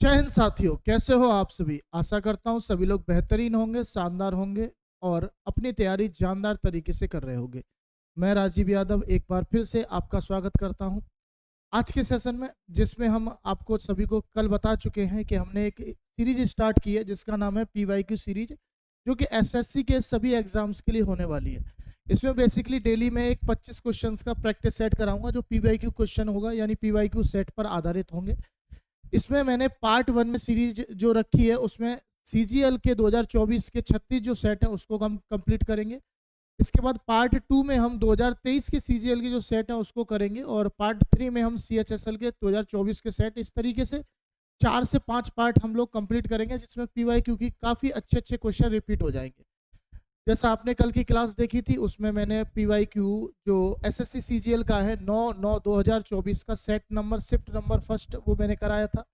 जय हिंद साथियों, कैसे हो आप सभी। आशा करता हूँ सभी लोग बेहतरीन होंगे, शानदार होंगे और अपनी तैयारी जानदार तरीके से कर रहे होंगे। मैं राजीव यादव एक बार फिर से आपका स्वागत करता हूँ आज के सेशन में, जिसमें हम आपको सभी को कल बता चुके हैं कि हमने एक सीरीज स्टार्ट की है जिसका नाम है PYQ सीरीज, जो कि एसएससी के सभी एग्जाम्स के लिए होने वाली है। इसमें बेसिकली डेली में एक 25 क्वेश्चंस का प्रैक्टिस सेट कराऊंगा, जो PYQ क्वेश्चन होगा यानी PYQ सेट पर आधारित होंगे। इसमें मैंने पार्ट 1 में सीरीज जो रखी है उसमें CGL के 2024 के 36 जो सेट हैं उसको हम कंप्लीट करेंगे। इसके बाद पार्ट 2 में हम 2023 के CGL के जो सेट हैं उसको करेंगे और पार्ट 3 में हम CHSL के 2024 के सेट। इस तरीके से 4 से 5 पार्ट हम लोग कंप्लीट करेंगे, जिसमें PYQ की काफ़ी अच्छे अच्छे क्वेश्चन रिपीट हो जाएंगे। जैसा आपने कल की क्लास देखी थी उसमें मैंने PYQ जो SSC CGL का है 9/9/2024 का set number shift number first वो मैंने कराया था।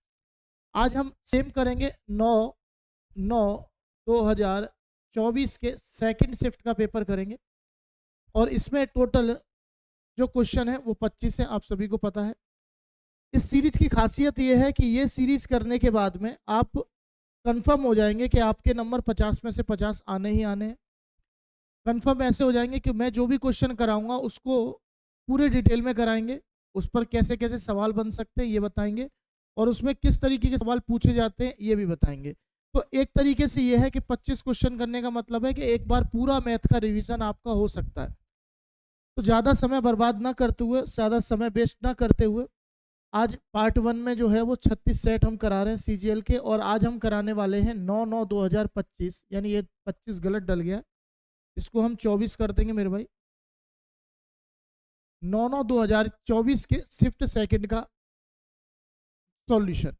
आज हम सेम करेंगे 9/9/2024 के सेकंड शिफ्ट का पेपर करेंगे और इसमें टोटल जो क्वेश्चन है वो 25 है, आप सभी को पता है। इस सीरीज की खासियत ये है कि ये सीरीज करने के बाद में आप कंफर्म हो जाएंगे कि आपके नंबर 50 में से 50 आने ही आने हैं। कंफर्म ऐसे हो जाएंगे कि मैं जो भी क्वेश्चन कराऊंगा उसको पूरे डिटेल में कराएंगे, उस पर कैसे कैसे सवाल बन सकते हैं ये बताएंगे और उसमें किस तरीके के सवाल पूछे जाते हैं ये भी बताएंगे। तो एक तरीके से ये है कि 25 क्वेश्चन करने का मतलब है कि एक बार पूरा मैथ का रिवीजन आपका हो सकता है। तो ज़्यादा समय बर्बाद ना करते हुए, ज़्यादा समय वेस्ट ना करते हुए, आज पार्ट 1 में जो है वो 36 सेट हम करा रहे हैं CGL के, और आज हम कराने वाले हैं 9/9/2025, यानी ये 25 गलत डल गया, इसको हम 24 कर देंगे मेरे भाई। 9/9/2024 के शिफ्ट सेकंड का सॉल्यूशन।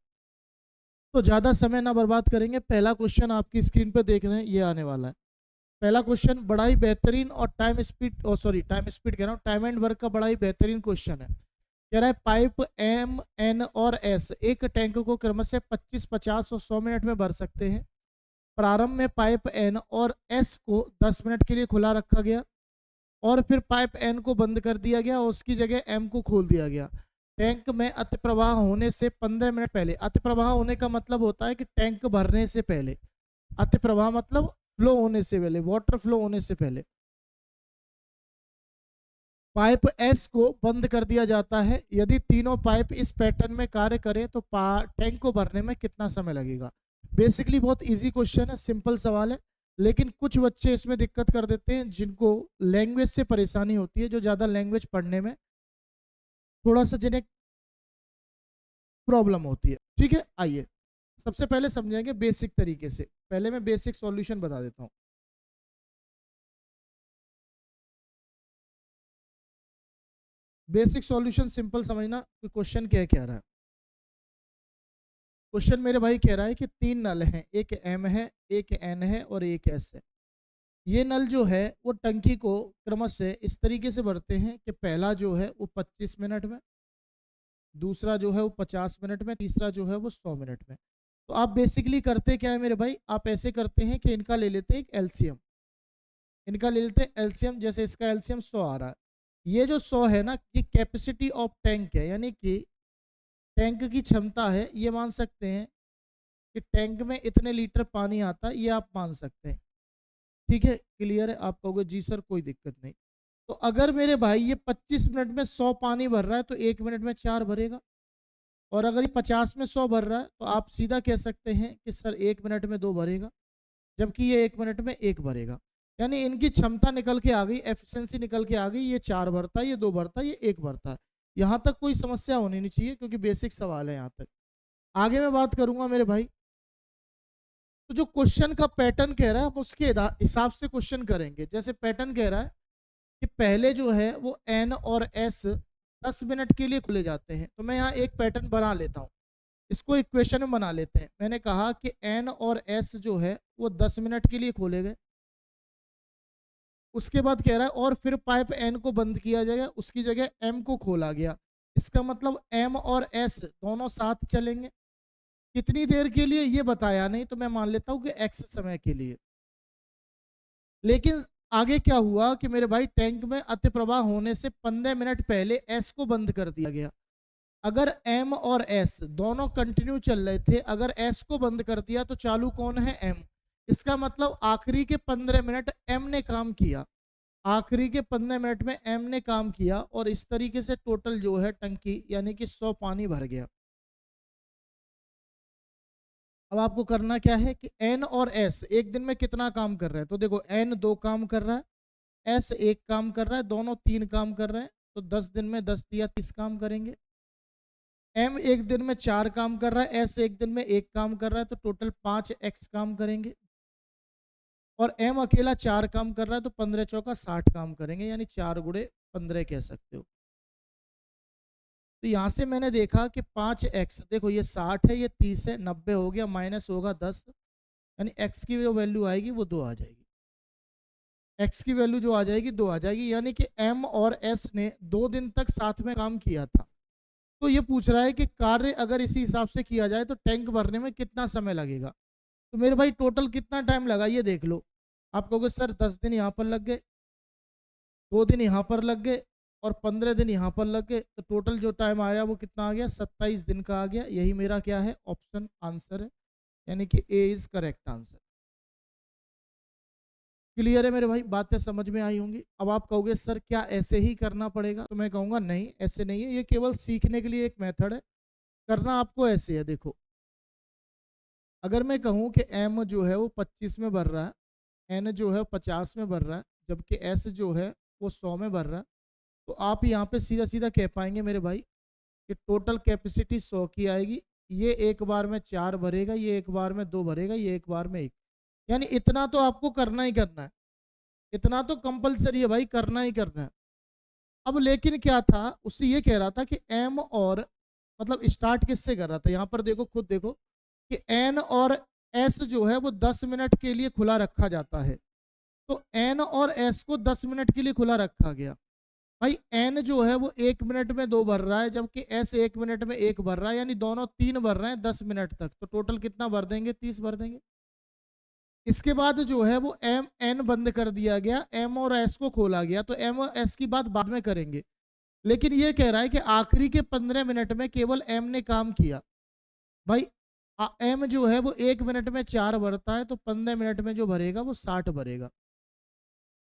तो ज़्यादा समय ना बर्बाद करेंगे, पहला क्वेश्चन आपकी स्क्रीन पर देख रहे हैं ये आने वाला है। पहला क्वेश्चन बड़ा ही बेहतरीन और टाइम स्पीड टाइम स्पीड कह रहा हूँ, टाइम एंड वर्क का बड़ा ही बेहतरीन क्वेश्चन है। कह रहा है पाइप M, N और S एक टैंक को क्रमशः 25, 50 और 100 मिनट में भर सकते हैं। प्रारंभ में पाइप N और S को 10 मिनट के लिए खुला रखा गया और फिर पाइप N को बंद कर दिया गया और उसकी जगह M को खोल दिया गया। टैंक में अति प्रवाह होने से 15 मिनट पहले, अति प्रवाह होने का मतलब होता है कि टैंक भरने से पहले, अति प्रवाह मतलब फ्लो होने से पहले, वाटर फ्लो होने से पहले पाइप S को बंद कर दिया जाता है। यदि तीनों पाइप इस पैटर्न में कार्य करें तो टैंक को भरने में कितना समय लगेगा। बेसिकली बहुत इजी क्वेश्चन है, सिंपल सवाल है, लेकिन कुछ बच्चे इसमें दिक्कत कर देते हैं जिनको लैंग्वेज से परेशानी होती है, जो ज़्यादा लैंग्वेज पढ़ने में थोड़ा सा जिन्हें प्रॉब्लम होती है। ठीक है, आइए सबसे पहले समझेंगे बेसिक तरीके से। पहले मैं बेसिक सॉल्यूशन बता देता हूँ। बेसिक सॉल्यूशन सिंपल समझना कि क्वेश्चन क्या कह रहा है। क्वेश्चन मेरे भाई कह रहा है कि 3 नल हैं, एक M है, एक N है और एक S है। ये नल जो है वो टंकी को क्रमशः इस तरीके से भरते हैं कि पहला जो है वो 25 मिनट में, दूसरा जो है वो 50 मिनट में, तीसरा जो है वो 100 मिनट में। तो आप बेसिकली करते क्या है मेरे भाई, आप ऐसे करते हैं कि इनका ले लेते हैं एक एलसीएम, इनका ले लेते हैं एलसीएम। जैसे इसका एलसीएम 100 आ रहा है, ये जो 100 है ना, ये कैपेसिटी ऑफ टैंक है, यानी कि टैंक की क्षमता है। ये मान सकते हैं कि टैंक में इतने लीटर पानी आता है, ये आप मान सकते हैं। ठीक है, क्लियर है। आप कहोगे जी सर कोई दिक्कत नहीं। तो अगर मेरे भाई ये 25 मिनट में 100 पानी भर रहा है तो 1 मिनट में 4 भरेगा, और अगर ये 50 में 100 भर रहा है तो आप सीधा कह सकते हैं कि सर 1 मिनट में 2 भरेगा, जबकि ये 1 मिनट में 1 भरेगा। यानी इनकी क्षमता निकल के आ गई, एफिशिएंसी निकल के आ गई। ये 4 भरता है, ये 2 भरता है, ये 1 भरता है। यहाँ तक कोई समस्या होनी नहीं चाहिए क्योंकि बेसिक सवाल है। यहाँ तक आगे मैं बात करूंगा मेरे भाई। तो जो क्वेश्चन का पैटर्न कह रहा है हम उसके हिसाब से क्वेश्चन करेंगे। जैसे पैटर्न कह रहा है कि पहले जो है वो N और S 10 मिनट के लिए खुले जाते हैं, तो मैं यहाँ एक पैटर्न बना लेता हूँ, इसको इक्वेशन में बना लेते हैं। मैंने कहा कि N और S जो है वो 10 मिनट के लिए खोले गए। उसके बाद कह रहा है और फिर पाइप N को बंद किया जाएगा, उसकी जगह M को खोला गया। इसका मतलब M और S दोनों साथ चलेंगे। कितनी देर के लिए ये बताया नहीं, तो मैं मान लेता हूँ कि X समय के लिए। लेकिन आगे क्या हुआ कि मेरे भाई टैंक में अति प्रवाह होने से 15 मिनट पहले S को बंद कर दिया गया। अगर एम और एस दोनों कंटिन्यू चल रहे थे, अगर एस को बंद कर दिया तो चालू कौन है? एम। इसका मतलब आखिरी के 15 मिनट एम ने काम किया, आखिरी के 15 मिनट में एम ने काम किया, और इस तरीके से टोटल जो है टंकी यानी कि 100 पानी भर गया। अब आपको करना क्या है कि एन और एस एक दिन में कितना काम कर रहे हैं, तो देखो एन 2 काम कर रहा है, एस 1 काम कर रहा है, दोनों 3 काम कर रहे हैं, तो 10 दिन में 10 दिया 30 काम करेंगे। एम एक दिन में 4 काम कर रहा है, एस एक दिन में 1 काम कर रहा है, तो टोटल 5 एक्स काम करेंगे। और एम अकेला 4 काम कर रहा है, तो 15 चौका 60 काम करेंगे, यानी 4 गुणे 15 कह सकते हो। तो यहाँ से मैंने देखा कि 5x, देखो ये 60 है, ये 30 है, 90 हो गया, माइनस होगा 10, यानी x की जो वैल्यू आएगी वो 2 आ जाएगी। x की वैल्यू जो आ जाएगी 2 आ जाएगी, यानी कि m और s ने 2 दिन तक साथ में काम किया था। तो ये पूछ रहा है कि कार्य अगर इसी हिसाब से किया जाए तो टैंक भरने में कितना समय लगेगा। तो मेरे भाई टोटल कितना टाइम लगा ये देख लो। आप कहोगे सर 10 दिन यहाँ पर लग गए, 2 दिन यहाँ पर लग गए, और 15 दिन यहाँ पर लग गए, तो टोटल जो टाइम आया वो कितना आ गया? 27 दिन का आ गया। यही मेरा क्या है? ऑप्शन आंसर है, यानी कि ए इज करेक्ट आंसर। क्लियर है मेरे भाई? बातें समझ में आई होंगी। अब आप कहोगे सर क्या ऐसे ही करना पड़ेगा? तो मैं कहूँगा नहीं, ऐसे नहीं है, ये केवल सीखने के लिए एक मेथड है। करना आपको ऐसे है, देखो अगर मैं कहूँ कि एम जो है वो 25 में भर रहा है, एन जो है 50 में भर रहा है, जबकि एस जो है वो 100 में भर रहा है, तो आप यहाँ पे सीधा सीधा कह पाएंगे मेरे भाई कि टोटल कैपेसिटी 100 की आएगी। ये एक बार में 4 भरेगा, ये एक बार में 2 भरेगा, ये एक बार में 1, यानी इतना तो आपको करना ही करना है, इतना तो कंपलसरी है भाई, करना ही करना है। अब लेकिन क्या था, उससे ये कह रहा था कि एम और मतलब स्टार्ट किससे कर रहा था, यहाँ पर देखो खुद देखो कि एन और एस जो है वो 10 मिनट के लिए खुला रखा जाता है। तो एन और एस को 10 मिनट के लिए खुला रखा गया। भाई एन जो है वो 1 मिनट में 2 भर रहा है, जबकि एस 1 मिनट में 1 भर रहा है, यानी दोनों 3 भर रहे हैं 10 मिनट तक। तो टोटल कितना भर देंगे? 30 भर देंगे। इसके बाद जो है वो एम एन बंद कर दिया गया, एम और एस को खोला गया। तो एम और एस की बात बाद में करेंगे, लेकिन ये कह रहा है कि आखिरी के 15 मिनट में केवल एम ने काम किया। भाई एम जो है वो 1 मिनट में 4 भरता है, तो 15 मिनट में जो भरेगा वो 60 भरेगा।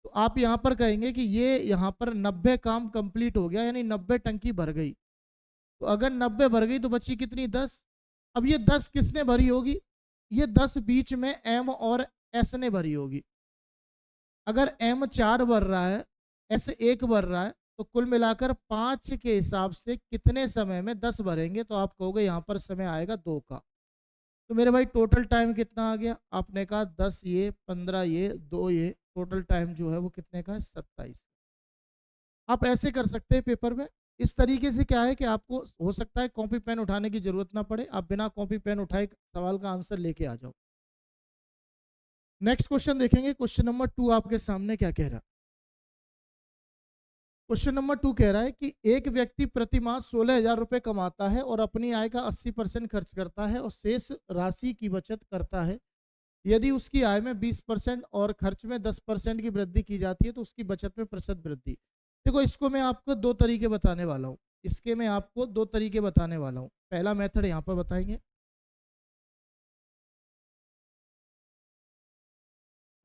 तो आप यहाँ पर कहेंगे कि ये यहाँ पर 90 काम कंप्लीट हो गया, यानी 90 टंकी भर गई। तो अगर 90 भर गई तो बची कितनी? 10। अब ये 10 किसने भरी होगी? ये 10 बीच में एम और एस ने भरी होगी। अगर एम 4 भर रहा है, एस 1 भर रहा है, तो कुल मिलाकर 5 के हिसाब से कितने समय में 10 भरेंगे? तो आप कहोगे यहाँ पर समय आएगा 2 का। तो मेरे भाई टोटल टाइम कितना आ गया? आपने कहा 10 ये, 15 ये, 2 ये, टोटल टाइम जो है वो कितने का है? 27। आप ऐसे कर सकते हैं पेपर में। इस तरीके से क्या है कि आपको हो सकता है कॉपी पेन उठाने की जरूरत ना पड़े, आप बिना कॉपी पेन उठाए सवाल का आंसर लेके आ जाओ। नेक्स्ट क्वेश्चन देखेंगे, क्वेश्चन नंबर 2 आपके सामने क्या कह रहा है। क्वेश्चन नंबर 2 कह रहा है कि एक व्यक्ति प्रति माह 16,000 रुपये कमाता है और अपनी आय का 80% खर्च करता है और शेष राशि की बचत करता है। यदि उसकी आय में 20% और खर्च में 10% की वृद्धि की जाती है तो उसकी बचत में प्रतिशत वृद्धि। देखो इसको मैं आपको 2 तरीके बताने वाला हूँ, इसके मैं आपको 2 तरीके बताने वाला हूँ। पहला मेथड यहाँ पर बताएंगे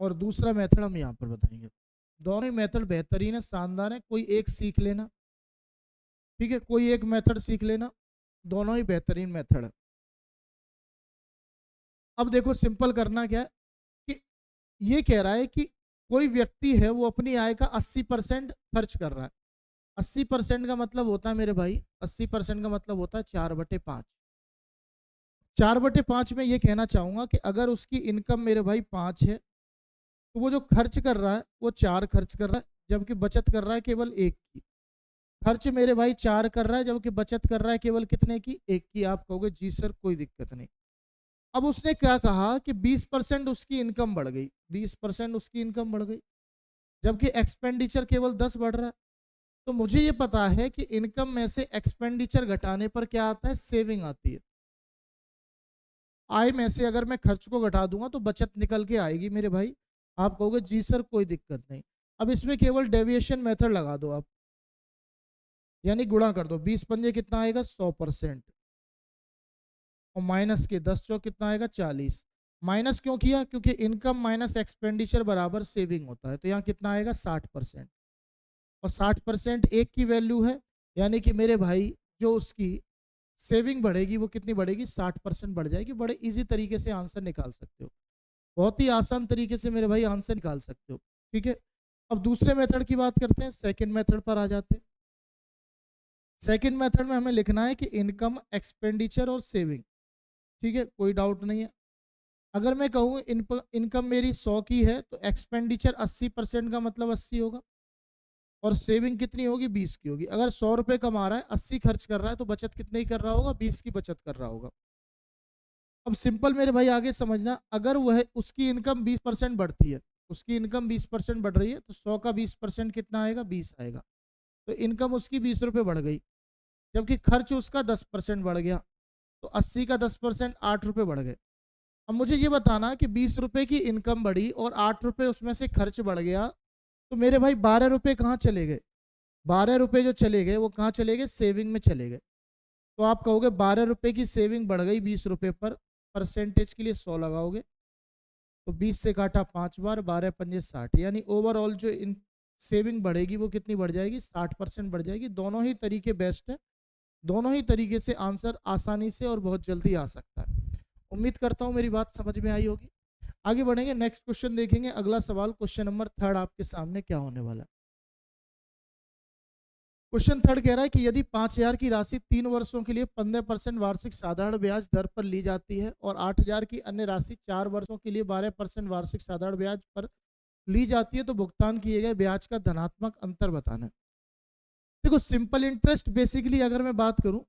और दूसरा मेथड हम यहाँ पर बताएंगे। दोनों ही मेथड बेहतरीन है, शानदार है, कोई एक सीख लेना, ठीक है, कोई एक मेथड सीख लेना, दोनों ही बेहतरीन मेथड है। अब देखो सिंपल करना क्या है कि ये कह रहा है कि कोई व्यक्ति है वो अपनी आय का 80% खर्च कर रहा है। 80% का मतलब होता है मेरे भाई, 80% का मतलब होता है 4/5। 4/5 में ये कहना चाहूंगा कि अगर उसकी इनकम मेरे भाई 5 है, तो वो जो खर्च कर रहा है वो 4 खर्च कर रहा है, जबकि बचत कर रहा है केवल 1 की। खर्च मेरे भाई 4 कर रहा है, जबकि बचत कर रहा है केवल कितने की? 1 की। आप कहोगे जी सर कोई दिक्कत नहीं। अब उसने क्या कहा कि 20% उसकी इनकम बढ़ गई, 20% उसकी इनकम बढ़ गई, जबकि एक्सपेंडिचर केवल 10 बढ़ रहा है। तो मुझे ये पता है कि इनकम में से एक्सपेंडिचर घटाने पर क्या आता है? सेविंग आती है। आय में से अगर मैं खर्च को घटा दूंगा तो बचत निकल के आएगी मेरे भाई। आप कहोगे जी सर कोई दिक्कत नहीं। अब इसमें केवल डेविएशन मेथड लगा दो आप। यानी गुणा कर दो, 20 पंजे कितना आएगा 100%, और माइनस के 10 चौक कितना आएगा 40। माइनस क्यों किया? क्योंकि इनकम माइनस एक्सपेंडिचर बराबर सेविंग होता है, तो यहाँ कितना आएगा 60%, और 60% एक की वैल्यू है, यानी कि मेरे भाई जो उसकी सेविंग बढ़ेगी वो कितनी बढ़ेगी 60% बढ़ जाएगी। बड़े इजी तरीके से आंसर निकाल सकते हो, बहुत ही आसान तरीके से मेरे भाई आंसर निकाल सकते हो। ठीक है, अब दूसरे मेथड की बात करते हैं, सेकंड मेथड पर आ जाते हैं। सेकंड मेथड में हमें लिखना है कि इनकम, एक्सपेंडिचर और सेविंग। ठीक है, कोई डाउट नहीं है। अगर मैं कहूँ इनकम मेरी 100 की है तो एक्सपेंडिचर 80% का मतलब 80 होगा, और सेविंग कितनी होगी 20 की होगी। अगर 100 रुपये कमा रहा है, 80 खर्च कर रहा है, तो बचत कितने की कर रहा होगा 20 की बचत कर रहा होगा। अब सिंपल मेरे भाई आगे समझना, अगर वह उसकी इनकम 20% बढ़ती है, उसकी इनकम 20% बढ़ रही है, तो 100 का 20% कितना आएगा 20 आएगा, तो इनकम उसकी 20 रुपये बढ़ गई, जबकि खर्च उसका 10% बढ़ गया, तो 80 का 10% 8 रुपये बढ़ गए। अब मुझे ये बताना कि 20 रुपये की इनकम बढ़ी और 8 रुपये उसमें से खर्च बढ़ गया, तो मेरे भाई 12 रुपये कहाँ चले गए? 12 रुपये जो चले गए वो कहाँ चले गए? सेविंग में चले गए। तो आप कहोगे 12 रुपये की सेविंग बढ़ गई 20 रुपये पर, परसेंटेज के लिए 100 लगाओगे, तो 20 से काटा 5 बार, 12 पंजे 60, यानी ओवरऑल जो इन सेविंग बढ़ेगी वो कितनी बढ़ जाएगी 60% बढ़ जाएगी। दोनों ही तरीके बेस्ट है, दोनों ही तरीके से आंसर आसानी से और बहुत जल्दी आ सकता है। उम्मीद करता हूँ मेरी बात समझ में आई होगी। आगे बढ़ेंगे, नेक्स्ट क्वेश्चन देखेंगे। अगला सवाल क्वेश्चन नंबर 3 आपके सामने क्या होने वाला है। क्वेश्चन 3 कह रहा है कि यदि 5,000 की राशि 3 वर्षों के लिए 15% वार्षिक साधारण ब्याज दर पर ली जाती है और 8,000 की अन्य राशि 4 वर्षों के लिए 12% वार्षिक साधारण ब्याज पर ली जाती है, तो भुगतान किए गए ब्याज का धनात्मक अंतर बताना है। देखो, सिंपल इंटरेस्ट बेसिकली अगर मैं बात करूं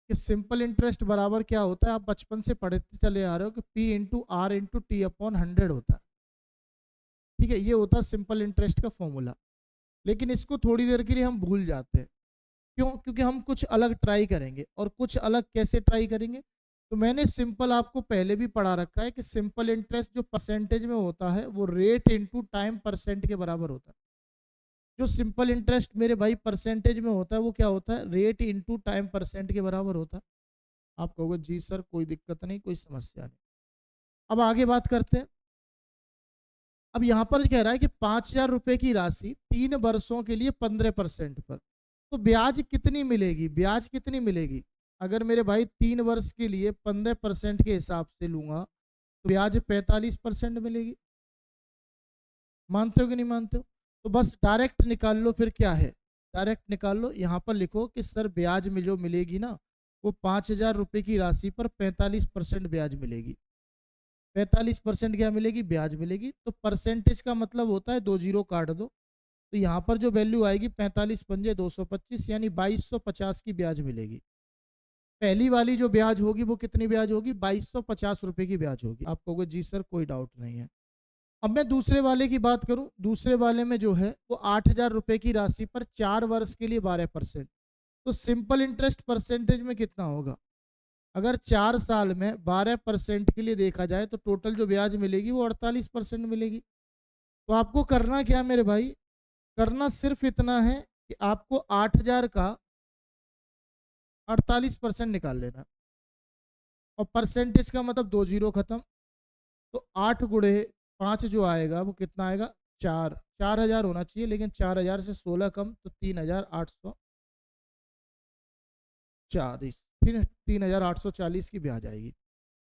कि सिंपल इंटरेस्ट बराबर क्या होता है, आप बचपन से पढ़ते चले आ रहे हो कि P into R into T upon 100 होता है। ठीक है, ये होता है सिंपल इंटरेस्ट का फॉर्मूला। लेकिन इसको थोड़ी देर के लिए हम भूल जाते हैं, क्यों? क्योंकि हम कुछ अलग ट्राई करेंगे, और कुछ अलग कैसे ट्राई करेंगे? तो मैंने सिंपल आपको पहले भी पढ़ा रखा है कि सिंपल इंटरेस्ट जो परसेंटेज में होता है वो रेट इंटू टाइम परसेंट के बराबर होता है। जो सिंपल इंटरेस्ट मेरे भाई परसेंटेज में होता है वो क्या होता है? रेट इंटू टाइम परसेंट के बराबर होता है। आप कहोगे जी सर कोई दिक्कत नहीं, कोई समस्या नहीं। अब आगे बात करते हैं। अब यहाँ पर कह रहा है कि 5,000 रुपए की राशि 3 वर्षों के लिए 15% पर, तो ब्याज कितनी मिलेगी? ब्याज कितनी मिलेगी? अगर मेरे भाई 3 वर्ष के लिए 15% के हिसाब से लूंगा तो ब्याज 45% मिलेगी। मानते हो कि नहीं मानते हो? तो बस डायरेक्ट निकाल लो, फिर क्या है, डायरेक्ट निकाल लो। यहाँ पर लिखो कि सर ब्याज में जो मिलेगी ना वो 5,000 रुपए की राशि पर 45% ब्याज मिलेगी। 45% क्या मिलेगी? ब्याज मिलेगी। तो परसेंटेज का मतलब होता है 2 जीरो काट दो, तो यहाँ पर जो वैल्यू आएगी 45 पंजे 225, यानी 2250 की ब्याज मिलेगी। पहली वाली जो ब्याज होगी वो कितनी ब्याज होगी? 2250 रुपए की ब्याज होगी। आप कहोगे जी सर कोई डाउट नहीं है। अब मैं दूसरे वाले की बात करूं, दूसरे वाले में जो है वो 8,000 रुपए की राशि पर 4 वर्ष के लिए 12%, तो सिंपल इंटरेस्ट परसेंटेज में कितना होगा? अगर 4 साल में 12% के लिए देखा जाए तो टोटल जो ब्याज मिलेगी वो 48% मिलेगी। तो आपको करना क्या मेरे भाई? करना सिर्फ इतना है कि आपको 8,000 का 48% निकाल लेना, और परसेंटेज का मतलब 2 जीरो खत्म, तो 8 गुणे 5 जो आएगा वो कितना आएगा? 4,000 होना चाहिए, लेकिन 4,000 से 16 कम, तो 3,840, 3,840 की ब्याज आएगी।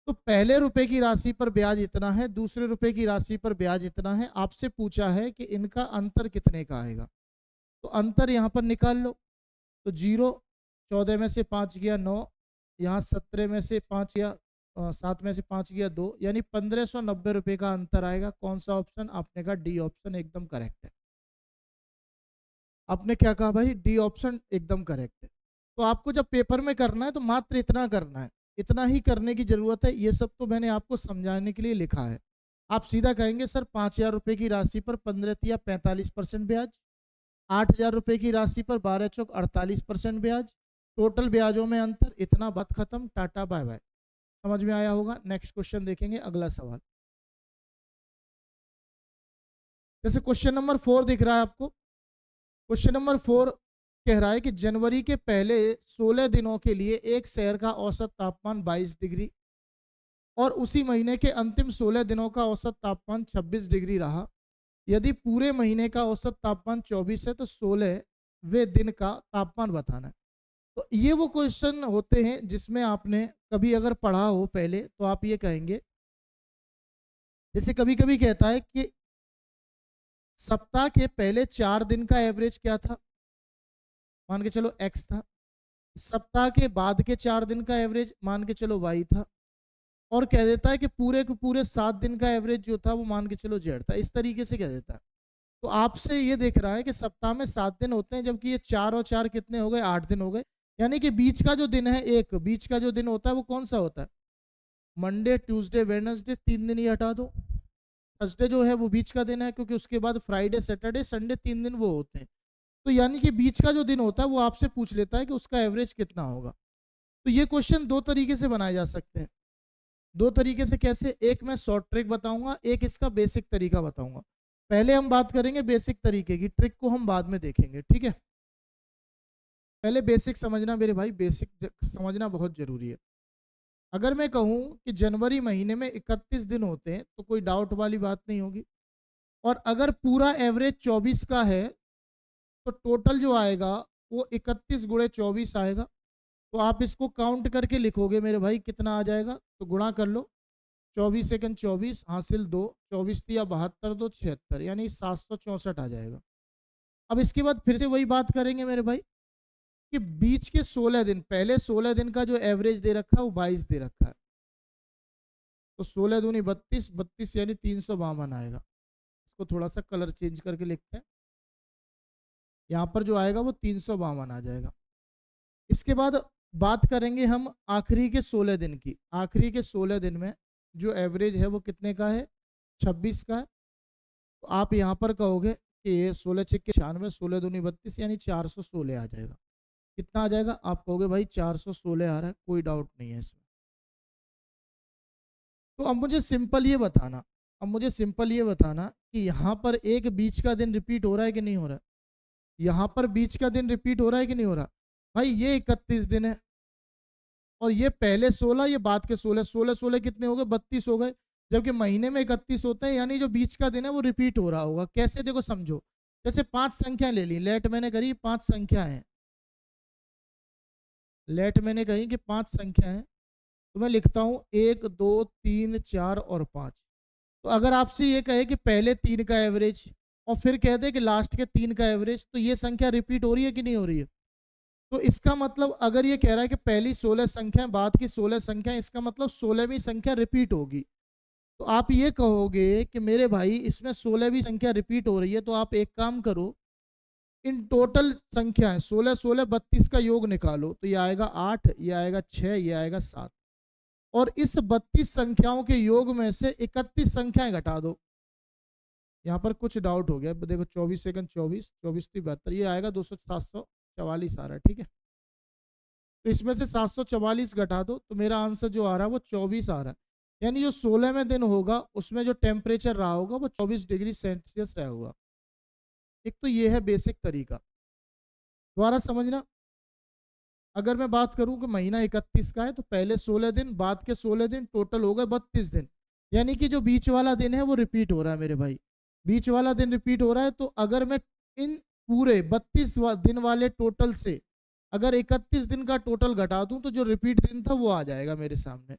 तो पहले रुपए की राशि पर ब्याज इतना है, दूसरे रुपए की राशि पर ब्याज इतना है। आपसे पूछा है कि इनका अंतर कितने का आएगा, तो अंतर यहाँ पर निकाल लो। तो 0, 14 में से 5 गया 9, यहाँ 17 में से 5 गया 7 में से 5 गया 2, यानी 1,590 रुपए का अंतर आएगा। कौन सा ऑप्शन? आपने कहा डी ऑप्शन एकदम करेक्ट है। आपने क्या कहा भाई? डी ऑप्शन एकदम करेक्ट है। तो आपको जब पेपर में करना है तो मात्र इतना करना है, इतना ही करने की जरूरत है। ये सब तो मैंने आपको समझाने के लिए लिखा है। आप सीधा कहेंगे सर 5,000 रुपए की राशि पर 15 या 45% ब्याज, 8,000 रुपए की राशि पर 12 चौक 48% ब्याज, टोटल ब्याजों में अंतर इतना, बात खत्म, टाटा बाय बाय। समझ में आया होगा। नेक्स्ट क्वेश्चन देखेंगे, अगला सवाल। जैसे क्वेश्चन नंबर 4 दिख रहा है आपको, क्वेश्चन नंबर 4 कह रहा है कि जनवरी के पहले 16 दिनों के लिए एक शहर का औसत तापमान 22 डिग्री और उसी महीने के अंतिम 16 दिनों का औसत तापमान 26 डिग्री रहा। यदि पूरे महीने का औसत तापमान 24 है तो 16वें दिन का तापमान बताना है। तो ये वो क्वेश्चन होते हैं जिसमें आपने कभी अगर पढ़ा हो पहले तो आप ये कहेंगे, जैसे कभी कभी कहता है कि सप्ताह के पहले 4 दिन का एवरेज क्या था, मान के चलो x था। सप्ताह के बाद के 4 दिन का एवरेज मान के चलो y था। और कह देता है कि पूरे के पूरे 7 दिन का एवरेज जो था वो मान के चलो z था। इस तरीके से कह देता है। तो आपसे ये देख रहा है कि सप्ताह में 7 दिन होते हैं, जबकि ये 4 और 4 कितने हो गए, 8 दिन हो गए। यानी कि बीच का जो दिन है, एक बीच का जो दिन होता है वो कौन सा होता है, मंडे ट्यूसडे वेडनेसडे, 3 दिन ही हटा दो। थर्सडे जो है वो बीच का दिन है, क्योंकि उसके बाद फ्राइडे सैटरडे संडे 3 दिन वो होते हैं। तो यानी कि बीच का जो दिन होता है वो आपसे पूछ लेता है कि उसका एवरेज कितना होगा। तो ये क्वेश्चन दो तरीके से बनाए जा सकते हैं। दो तरीके से कैसे, एक मैं शॉर्ट ट्रिक बताऊंगा, एक इसका बेसिक तरीका बताऊंगा। पहले हम बात करेंगे बेसिक तरीके की, ट्रिक को हम बाद में देखेंगे, ठीक है। पहले बेसिक समझना मेरे भाई, बेसिक समझना बहुत जरूरी है। अगर मैं कहूं कि जनवरी महीने में 31 दिन होते हैं तो कोई डाउट वाली बात नहीं होगी। और अगर पूरा एवरेज 24 का है तो टोटल जो आएगा वो 31 गुणे 24 आएगा। तो आप इसको काउंट करके लिखोगे मेरे भाई, कितना आ जाएगा, तो गुणा कर लो। 24 सेकंड 24 हासिल 2, 24 या 72 2 76, यानी 764 आ जाएगा। अब इसके बाद फिर से वही बात करेंगे मेरे भाई कि बीच के 16 दिन, पहले 16 दिन का जो एवरेज दे रखा है वो 22 दे रखा है। तो 16 दूनी 32, 32 यानी 352 आएगा। इसको थोड़ा सा कलर चेंज करके लिखते हैं, यहाँ पर जो आएगा वो 352 आ जाएगा। इसके बाद बात करेंगे हम आखिरी के 16 दिन की। आखिरी के 16 दिन में जो एवरेज है वो कितने का है, 26 का है। तो आप यहाँ पर कहोगे कि ये 16 छिक्के 96, 16 दूनी 32 यानी 416 आ जाएगा। कितना आ जाएगा, आप कहोगे भाई 416 आ रहा है, कोई डाउट नहीं है इसमें। तो अब मुझे सिंपल ये बताना, कि यहाँ पर एक बीच का दिन रिपीट हो रहा है कि नहीं हो रहा है, यहाँ पर बीच का दिन रिपीट हो रहा है कि नहीं हो रहा। भाई ये 31 दिन है और ये पहले 16, ये बाद के 16, 16 16 कितने हो गए, 32 हो गए। जबकि महीने में 31 होता है, यानी जो बीच का दिन है वो रिपीट हो रहा होगा। कैसे, देखो समझो, जैसे 5 संख्या ले ली, लेट मैंने करी 5 संख्या है, लेट मैंने कही कि 5 संख्या है, तो मैं लिखता हूं 1 2 3 4 और 5। तो अगर आपसे ये कहे कि पहले 3 का एवरेज और फिर कह दे कि लास्ट के 3 का एवरेज, तो ये संख्या रिपीट हो रही है कि नहीं हो रही है। तो इसका मतलब अगर ये कह रहा है कि पहली 16 संख्या बाद की 16 संख्या, इसका मतलब 16वीं संख्या रिपीट होगी। तो आप ये कहोगे कि मेरे भाई इसमें 16वीं संख्या रिपीट हो रही है, तो आप एक काम करो, इन टोटल संख्याएं 16 16 32 का योग निकालो। तो ये आएगा 8, ये आएगा 6, ये आएगा 7। और इस 32 संख्याओं के योग में से 31 संख्याएं घटा दो। यहाँ पर कुछ डाउट हो गया, देखो 24 सेकंड 24, 24 3 72, ये आएगा 744 आ रहा है, ठीक है। तो इसमें से 744 घटा दो, तो मेरा आंसर जो आ रहा है वो 24 आ रहा है। यानी जो 16वें दिन होगा उसमें जो टेम्परेचर रहा होगा वो 24 डिग्री सेल्सियस रहा होगा। एक तो ये है बेसिक तरीका, दोबारा समझना। अगर मैं बात करूं कि महीना 31 का है तो पहले 16 दिन बाद के 16 दिन टोटल हो गए 32 दिन। यानी कि जो बीच वाला दिन है वो रिपीट हो रहा है मेरे भाई, बीच वाला दिन रिपीट हो रहा है। तो अगर मैं इन पूरे 32 दिन वाले टोटल से अगर 31 दिन का टोटल घटा दूं तो जो रिपीट दिन था वो आ जाएगा मेरे सामने।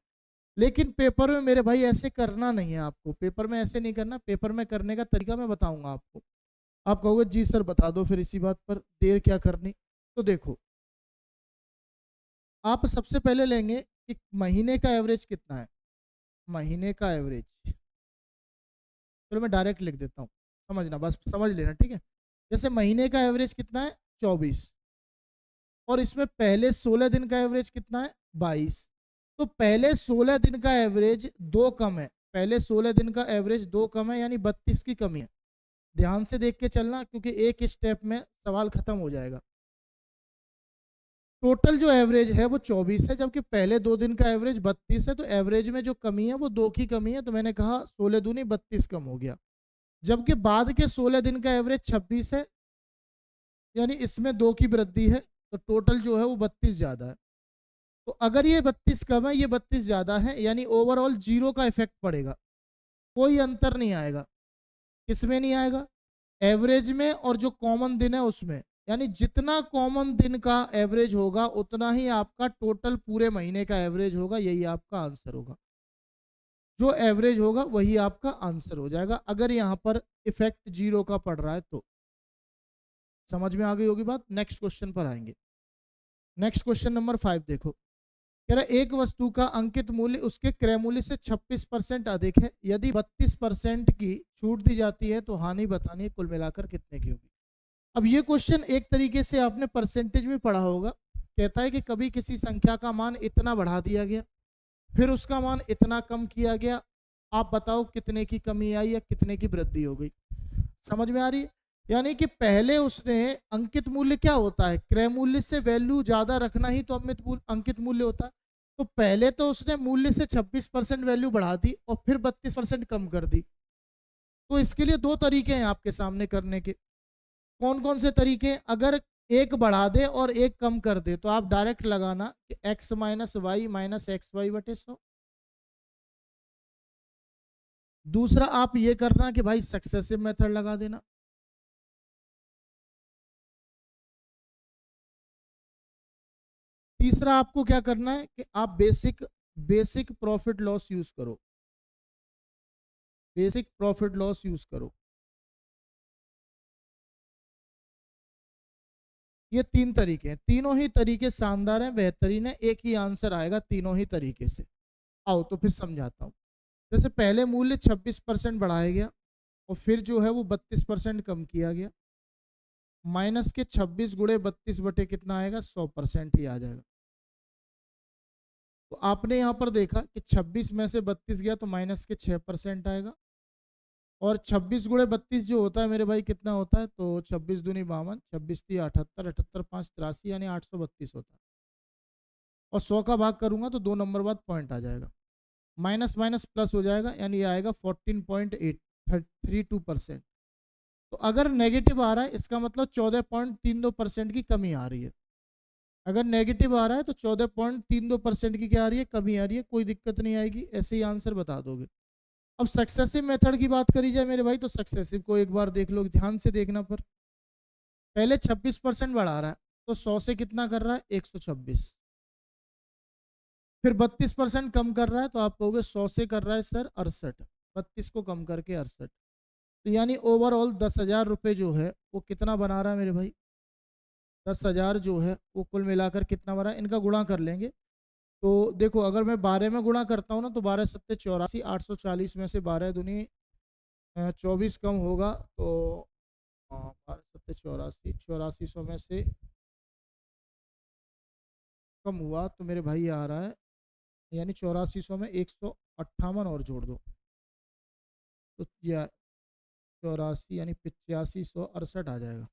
लेकिन पेपर में मेरे भाई ऐसे करना नहीं है आपको, पेपर में ऐसे नहीं करना। पेपर में करने का तरीका मैं बताऊंगा आपको। आप कहोगे जी सर बता दो फिर इसी बात पर देर क्या करनी। तो देखो, आप सबसे पहले लेंगे कि महीने का एवरेज कितना है, महीने का एवरेज। चलो मैं डायरेक्ट लिख देता हूँ, समझना, बस समझ लेना, ठीक है। जैसे महीने का एवरेज कितना है 24, और इसमें पहले 16 दिन का एवरेज कितना है 22। तो पहले 16 दिन का एवरेज 2 कम है, पहले 16 दिन का एवरेज 2 कम है, यानी 32 की कमी है। ध्यान से देख के चलना, क्योंकि एक स्टेप में सवाल खत्म हो जाएगा। टोटल जो एवरेज है वो 24 है, जबकि पहले 2 दिन का एवरेज 32 है। तो एवरेज में जो कमी है वो 2 की कमी है। तो मैंने कहा 16 दूनी 32 कम हो गया। जबकि बाद के 16 दिन का एवरेज 26 है, यानी इसमें 2 की वृद्धि है, तो टोटल जो है वो 32 ज़्यादा है। तो अगर ये 32 कम है, ये 32 ज़्यादा है, यानी ओवरऑल जीरो का इफेक्ट पड़ेगा, कोई अंतर नहीं आएगा। किसमें नहीं आएगा? एवरेज में और जो कॉमन दिन है उसमें। यानी जितना कॉमन दिन का एवरेज होगा उतना ही आपका टोटल पूरे महीने का एवरेज होगा, यही आपका आंसर होगा। जो एवरेज होगा वही आपका आंसर हो जाएगा, अगर यहाँ पर इफेक्ट जीरो का पड़ रहा है तो। समझ में आ गई होगी बात। नेक्स्ट क्वेश्चन पर आएंगे। नेक्स्ट क्वेश्चन नंबर 5 देखो, कह रहा है एक वस्तु का अंकित मूल्य उसके क्रय मूल्य से 26% अधिक है, यदि 32% की छूट दी जाती है तो हानि बतानी है, कुल मिलाकर कितने की होगी। अब ये क्वेश्चन एक तरीके से आपने परसेंटेज में पढ़ा होगा। कहता है कि कभी किसी संख्या का मान इतना बढ़ा दिया गया, फिर उसका मान इतना कम किया गया, आप बताओ कितने की कमी आई या कितने की वृद्धि हो गई। समझ में आ रही है? यानी कि पहले उसने अंकित मूल्य क्या होता है, क्रय मूल्य से वैल्यू ज्यादा रखना ही तो अंकित मूल्य होता है। तो पहले तो उसने मूल्य से 26% वैल्यू बढ़ा दी और फिर 32% कम कर दी। तो इसके लिए 2 तरीके हैं आपके सामने करने के। कौन कौन से तरीके? अगर एक बढ़ा दे और एक कम कर दे तो आप डायरेक्ट लगाना कि x minus y minus x y बटे 100। दूसरा आप ये करना कि भाई सक्सेसिव मेथड लगा देना। तीसरा आपको क्या करना है कि आप बेसिक प्रॉफिट लॉस यूज करो। बेसिक प्रॉफिट लॉस यूज करो। ये 3 तरीके हैं, तीनों ही तरीके शानदार हैं, बेहतरीन है, एक ही आंसर आएगा तीनों ही तरीके से। आओ तो फिर समझाता हूं। जैसे पहले मूल्य 26% बढ़ाया गया और फिर जो है वो 32% कम किया गया, माइनस के 26 गुणे 32 बटे कितना आएगा, 100% ही आ जाएगा। तो आपने यहाँ पर देखा कि 26 में से 32 गया तो माइनस के 6% आएगा, और 26 गुणे 32 जो होता है मेरे भाई कितना होता है, तो 26 दूनी 52, 26 थी 78, 78 5 83, यानी 832 होता है। और 100 का भाग करूंगा तो 2 नंबर बाद पॉइंट आ जाएगा, माइनस माइनस प्लस हो जाएगा, यानी ये आएगा 14.832%। तो अगर नेगेटिव आ रहा है इसका मतलब 14.32% की कमी आ रही है। अगर नेगेटिव आ रहा है तो 14.32% की क्या आ रही है, कमी आ रही है। कोई दिक्कत नहीं आएगी, ऐसे ही आंसर बता दोगे। अब सक्सेसिव मेथड की बात करी जाए मेरे भाई, तो सक्सेसिव को एक बार देख लो, ध्यान से देखना। पर पहले 26% बढ़ा रहा है तो 100 से कितना कर रहा है, 126। फिर 32% कम कर रहा है तो आप कहोगे 100 से कर रहा है सर 68, 32 को कम करके 68। तो यानी ओवरऑल 10,000 रुपये जो है वो कितना बना रहा है मेरे भाई, 10,000 जो है वो कुल मिलाकर कितना बना है। इनका गुणा कर लेंगे तो देखो, अगर मैं 12 में गुणा करता हूँ ना तो 12 सत्ते 84, 840 में से 12 दूनी 24 कम होगा तो 12 सत्ते 84, 8400 में से कम हुआ तो मेरे भाई ये आ रहा है, यानी 8400 में 158 और जोड़ दो तो या 84 यानी 8568 आ जाएगा।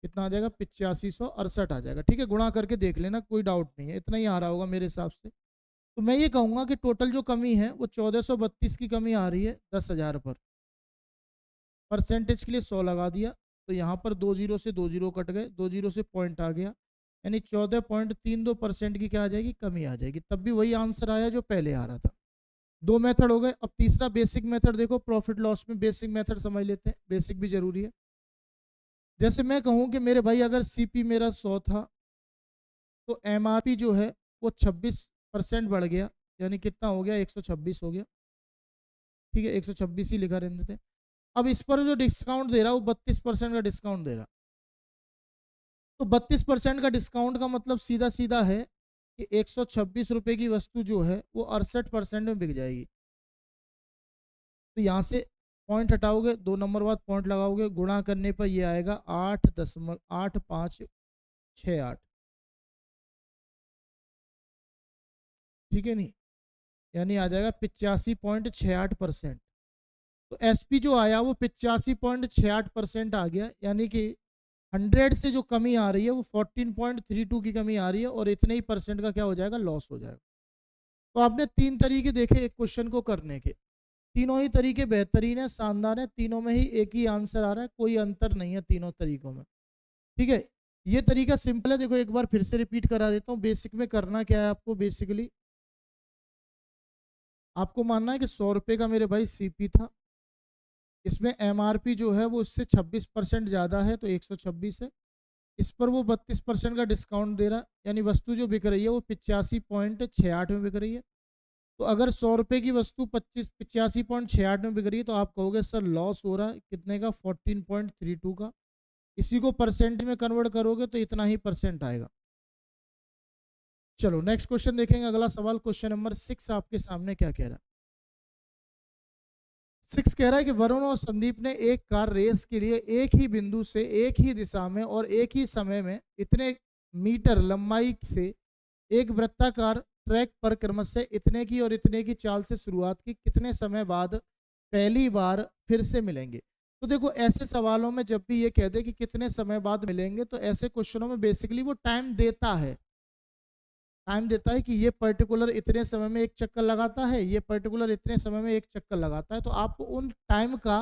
कितना आ जाएगा, 8568 आ जाएगा। ठीक है, गुणा करके देख लेना, कोई डाउट नहीं है, इतना ही आ रहा होगा मेरे हिसाब से। तो मैं ये कहूंगा कि टोटल जो कमी है वो 1432 की कमी आ रही है 10,000 पर। परसेंटेज के लिए 100 लगा दिया तो यहाँ पर 2 जीरो से 2 जीरो कट गए, 2 जीरो से पॉइंट आ गया, यानी 14.32% की क्या आ जाएगी, कमी आ जाएगी। तब भी वही आंसर आया जो पहले आ रहा था। 2 मेथड हो गए। अब तीसरा बेसिक मेथड देखो, प्रॉफिट लॉस में बेसिक मेथड समझ लेते हैं, बेसिक भी जरूरी है। जैसे मैं कहूँ कि मेरे भाई अगर सीपी मेरा 100 था तो एमआरपी जो है वो 26% बढ़ गया, यानी कितना हो गया, 126 हो गया। ठीक है, 126 ही लिखा रहने देते हैं। अब इस पर जो डिस्काउंट दे रहा है वो 32% का डिस्काउंट दे रहा। तो 32% का डिस्काउंट का मतलब सीधा सीधा है कि 126 रुपए की वस्तु जो है वो 68% में बिक जाएगी। तो यहाँ से पॉइंट हटाओगे, 2 नंबर बाद पॉइंट लगाओगे, गुणा करने पर ये आएगा 8.8568। ठीक है नहीं, यानी आ जाएगा 85.68%। तो एसपी जो आया वो 85.68% आ गया, यानी कि 100 से जो कमी आ रही है वो 14.32 की कमी आ रही है, और इतने ही परसेंट का क्या हो जाएगा, लॉस हो जाएगा। तो आपने 3 तरीके देखे एक क्वेश्चन को करने के, तीनों ही तरीके बेहतरीन है, शानदार है, तीनों में ही एक ही आंसर आ रहा है, कोई अंतर नहीं है तीनों तरीकों में। ठीक है, ये तरीका सिंपल है। देखो एक बार फिर से रिपीट करा देता हूँ। बेसिक में करना क्या है आपको, बेसिकली आपको मानना है कि 100 रुपये का मेरे भाई सीपी था, इसमें एमआरपी जो है वो इससे 26% ज़्यादा है तो 126 है, इस पर वो 32% का डिस्काउंट दे रहा है, यानी वस्तु जो बिक रही है वो 85.68 में बिक रही है। तो अगर 100 रुपये की वस्तु 85.68 में बिक रही है तो आप कहोगे सर लॉस हो रहा है, कितने का, 14.32 का। इसी को परसेंट में कन्वर्ट करोगे तो इतना ही परसेंट आएगा। चलो नेक्स्ट क्वेश्चन देखेंगे, अगला सवाल क्वेश्चन नंबर 6 आपके सामने क्या कह रहा है। 6 कह रहा है कि वरुण और संदीप ने एक कार रेस के लिए एक ही बिंदु से एक ही दिशा में और एक ही समय में इतने मीटर लंबाई से एक वृत्ताकार ट्रैक पर क्रमशः इतने की और इतने की चाल से शुरुआत की, कितने समय बाद पहली बार फिर से मिलेंगे। तो देखो ऐसे सवालों में जब भी ये कहते हैं कि कितने समय बाद मिलेंगे, तो ऐसे क्वेश्चनों में बेसिकली वो टाइम देता है, टाइम देता है कि ये पर्टिकुलर इतने समय में एक चक्कर लगाता है, ये पर्टिकुलर इतने समय में एक चक्कर लगाता है। तो आप उन टाइम का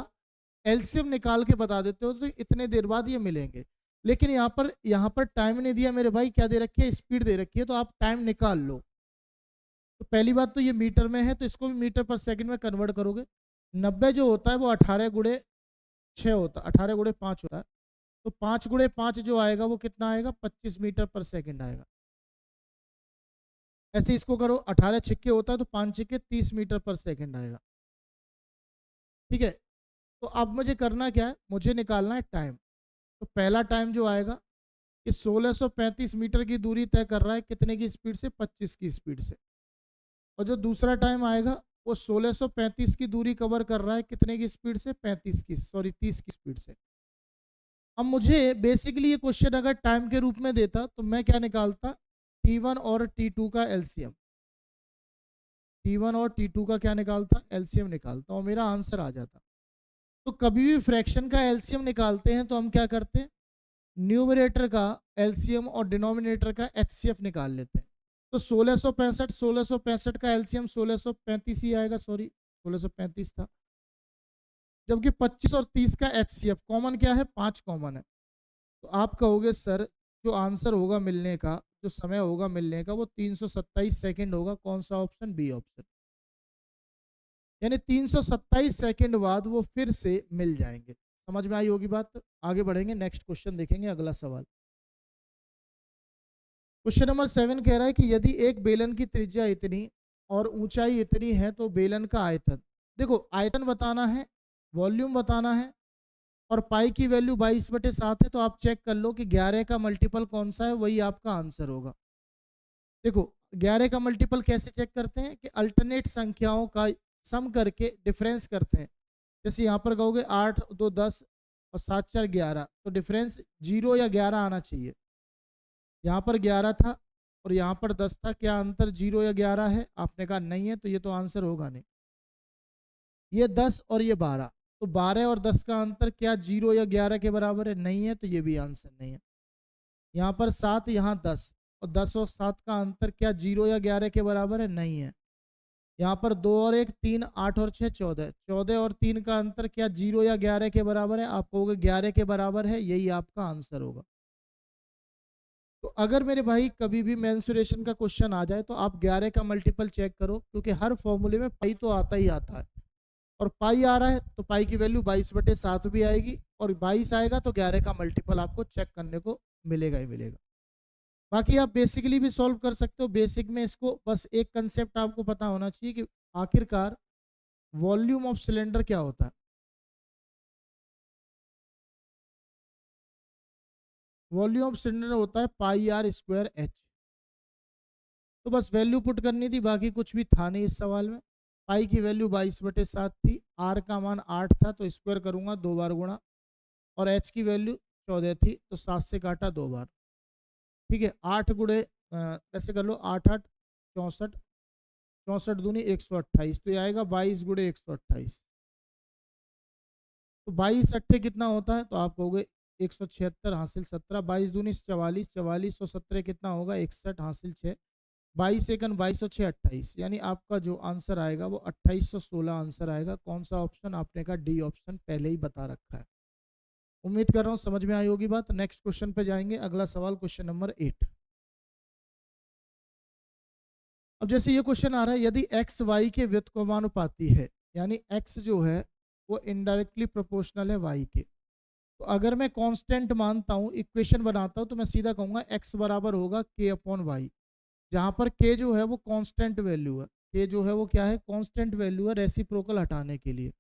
एलसीएम निकाल के बता देते हो तो इतने देर बाद ये मिलेंगे। लेकिन यहाँ पर टाइम नहीं दिया मेरे भाई, क्या दे रखी है, स्पीड दे रखी है, तो आप टाइम निकाल लो। तो पहली बात तो ये मीटर में है तो इसको भी मीटर पर सेकंड में कन्वर्ट करोगे। 90 जो होता है वो 18 गुणे 6 होता है, 18 गुणे 5 होता है। तो 5 गुणे 5 जो आएगा वो कितना आएगा, 25 मीटर पर सेकंड आएगा। ऐसे इसको करो, 18 छिक्के होता है तो 5 छिक्के 30 मीटर पर सेकंड आएगा। ठीक है, तो अब मुझे करना क्या है, मुझे निकालना है टाइम। तो पहला टाइम जो आएगा कि 1635 मीटर की दूरी तय कर रहा है, कितने की स्पीड से, 25 की स्पीड से। और जो दूसरा टाइम आएगा वो 1635 की दूरी कवर कर रहा है, कितने की स्पीड से, 30 की स्पीड से। अब मुझे बेसिकली ये क्वेश्चन अगर टाइम के रूप में देता तो मैं क्या निकालता, T1 और T2 का एलसीएम। T1 और T2 का क्या निकालता, एलसीएम निकालता, और मेरा आंसर आ जाता। तो कभी भी फ्रैक्शन का एलसीएम निकालते हैं तो हम क्या करते हैं, न्यूमरेटर का एलसीएम और डिनोमिनेटर का एचसीएफ निकाल लेते हैं। तो 1665 का एलसीएम 1635 ही आएगा, सॉरी 1635 था, जबकि 25 और 30 का एचसीएफ कॉमन क्या है, 5 कॉमन है। तो आप कहोगे सर जो आंसर होगा मिलने का, जो समय होगा मिलने का वो 327 सेकंड होगा। कौन सा ऑप्शन, बी ऑप्शन, यानी 327 सेकंड बाद वो फिर से मिल जाएंगे। समझ में आई होगी बात। आगे बढ़ेंगे, नेक्स्ट क्वेश्चन देखेंगे, अगला सवाल क्वेश्चन नंबर 7 कह रहा है कि यदि एक बेलन की त्रिज्या इतनी और ऊंचाई इतनी है तो बेलन का आयतन, देखो आयतन बताना है, वॉल्यूम बताना है, और पाई की वैल्यू 22/7 है। तो आप चेक कर लो कि 11 का मल्टीपल कौन सा है, वही आपका आंसर होगा। देखो 11 का मल्टीपल कैसे चेक करते हैं कि अल्टरनेट संख्याओं का सम करके डिफरेंस करते हैं। जैसे यहाँ पर कहोगे 8 2 10 और 7 4 11, तो डिफरेंस 0 या 11 आना चाहिए। यहाँ पर 11 था और यहाँ पर 10 था, क्या अंतर 0 या 11 है, आपने कहा नहीं है, तो ये तो आंसर होगा नहीं। ये 10 और ये 12, तो 12 और 10 का अंतर क्या 0 या 11 के बराबर है, नहीं है, तो ये भी आंसर नहीं है। यहाँ पर 7, यहाँ 10, और 10 और 7 का अंतर क्या 0 या 11 के बराबर है, नहीं है। यहाँ पर 2 और 1 3, 8 और 6 14, 14 और 3 का अंतर क्या 0 या 11 के बराबर है, आप कहोगे 11 के बराबर है, यही आपका आंसर होगा। तो अगर मेरे भाई कभी भी मेंसुरेशन का क्वेश्चन आ जाए तो आप 11 का मल्टीपल चेक करो, क्योंकि हर फॉर्मूले में पाई तो आता ही आता है, और पाई आ रहा है तो पाई की वैल्यू 22/7 भी आएगी, और 22 आएगा तो 11 का मल्टीपल आपको चेक करने को मिलेगा ही मिलेगा। बाकी आप बेसिकली भी सॉल्व कर सकते हो। बेसिक में इसको बस एक कंसेप्ट आपको पता होना चाहिए कि आखिरकार वॉल्यूम ऑफ सिलेंडर क्या होता है। वॉल्यूम ऑफ सिलेंडर होता है πr²h। तो बस वैल्यू पुट करनी थी, बाकी कुछ भी था नहीं इस सवाल में। पाई की वैल्यू 22/7 थी, आर का मान 8 था तो स्क्वायर करूंगा 2 बार गुणा, और एच की वैल्यू 14 थी तो 7 से काटा 2 बार। ठीक है, 8 गुणे ऐसे कर लो, 8 8 64, 64 दूनी 128, तो ये आएगा 22 गुणे 128। तो 22 अट्ठे कितना होता है, तो आप कहोगे 176 हासिल 17, 22 दूनी 44, 44 और 17 कितना होगा 61 हासिल 6, 22 एकन 22 और 6 28, यानी आपका जो आंसर आएगा वो 2816 आंसर आएगा। कौन सा ऑप्शन, आपने कहा डी ऑप्शन पहले ही बता रखा है। उम्मीद कर रहा हूँ समझ में आई होगी बात। नेक्स्ट क्वेश्चन पे जाएंगे, अगला सवाल क्वेश्चन नंबर 8। अब जैसे ये क्वेश्चन आ रहा है, यदि एक्स वाई के व्युत्क्रमानुपाती है, यानी एक्स जो है वो इनडायरेक्टली प्रोपोर्शनल है वाई के, तो अगर मैं कांस्टेंट मानता हूँ, इक्वेशन बनाता हूँ, तो मैं सीधा कहूंगा एक्स बराबर होगा के अपॉन वाई, जहां पर के जो है वो कांस्टेंट वैल्यू है। के जो है वो क्या है, कांस्टेंट वैल्यू है रेसिप्रोकल हटाने के लिए।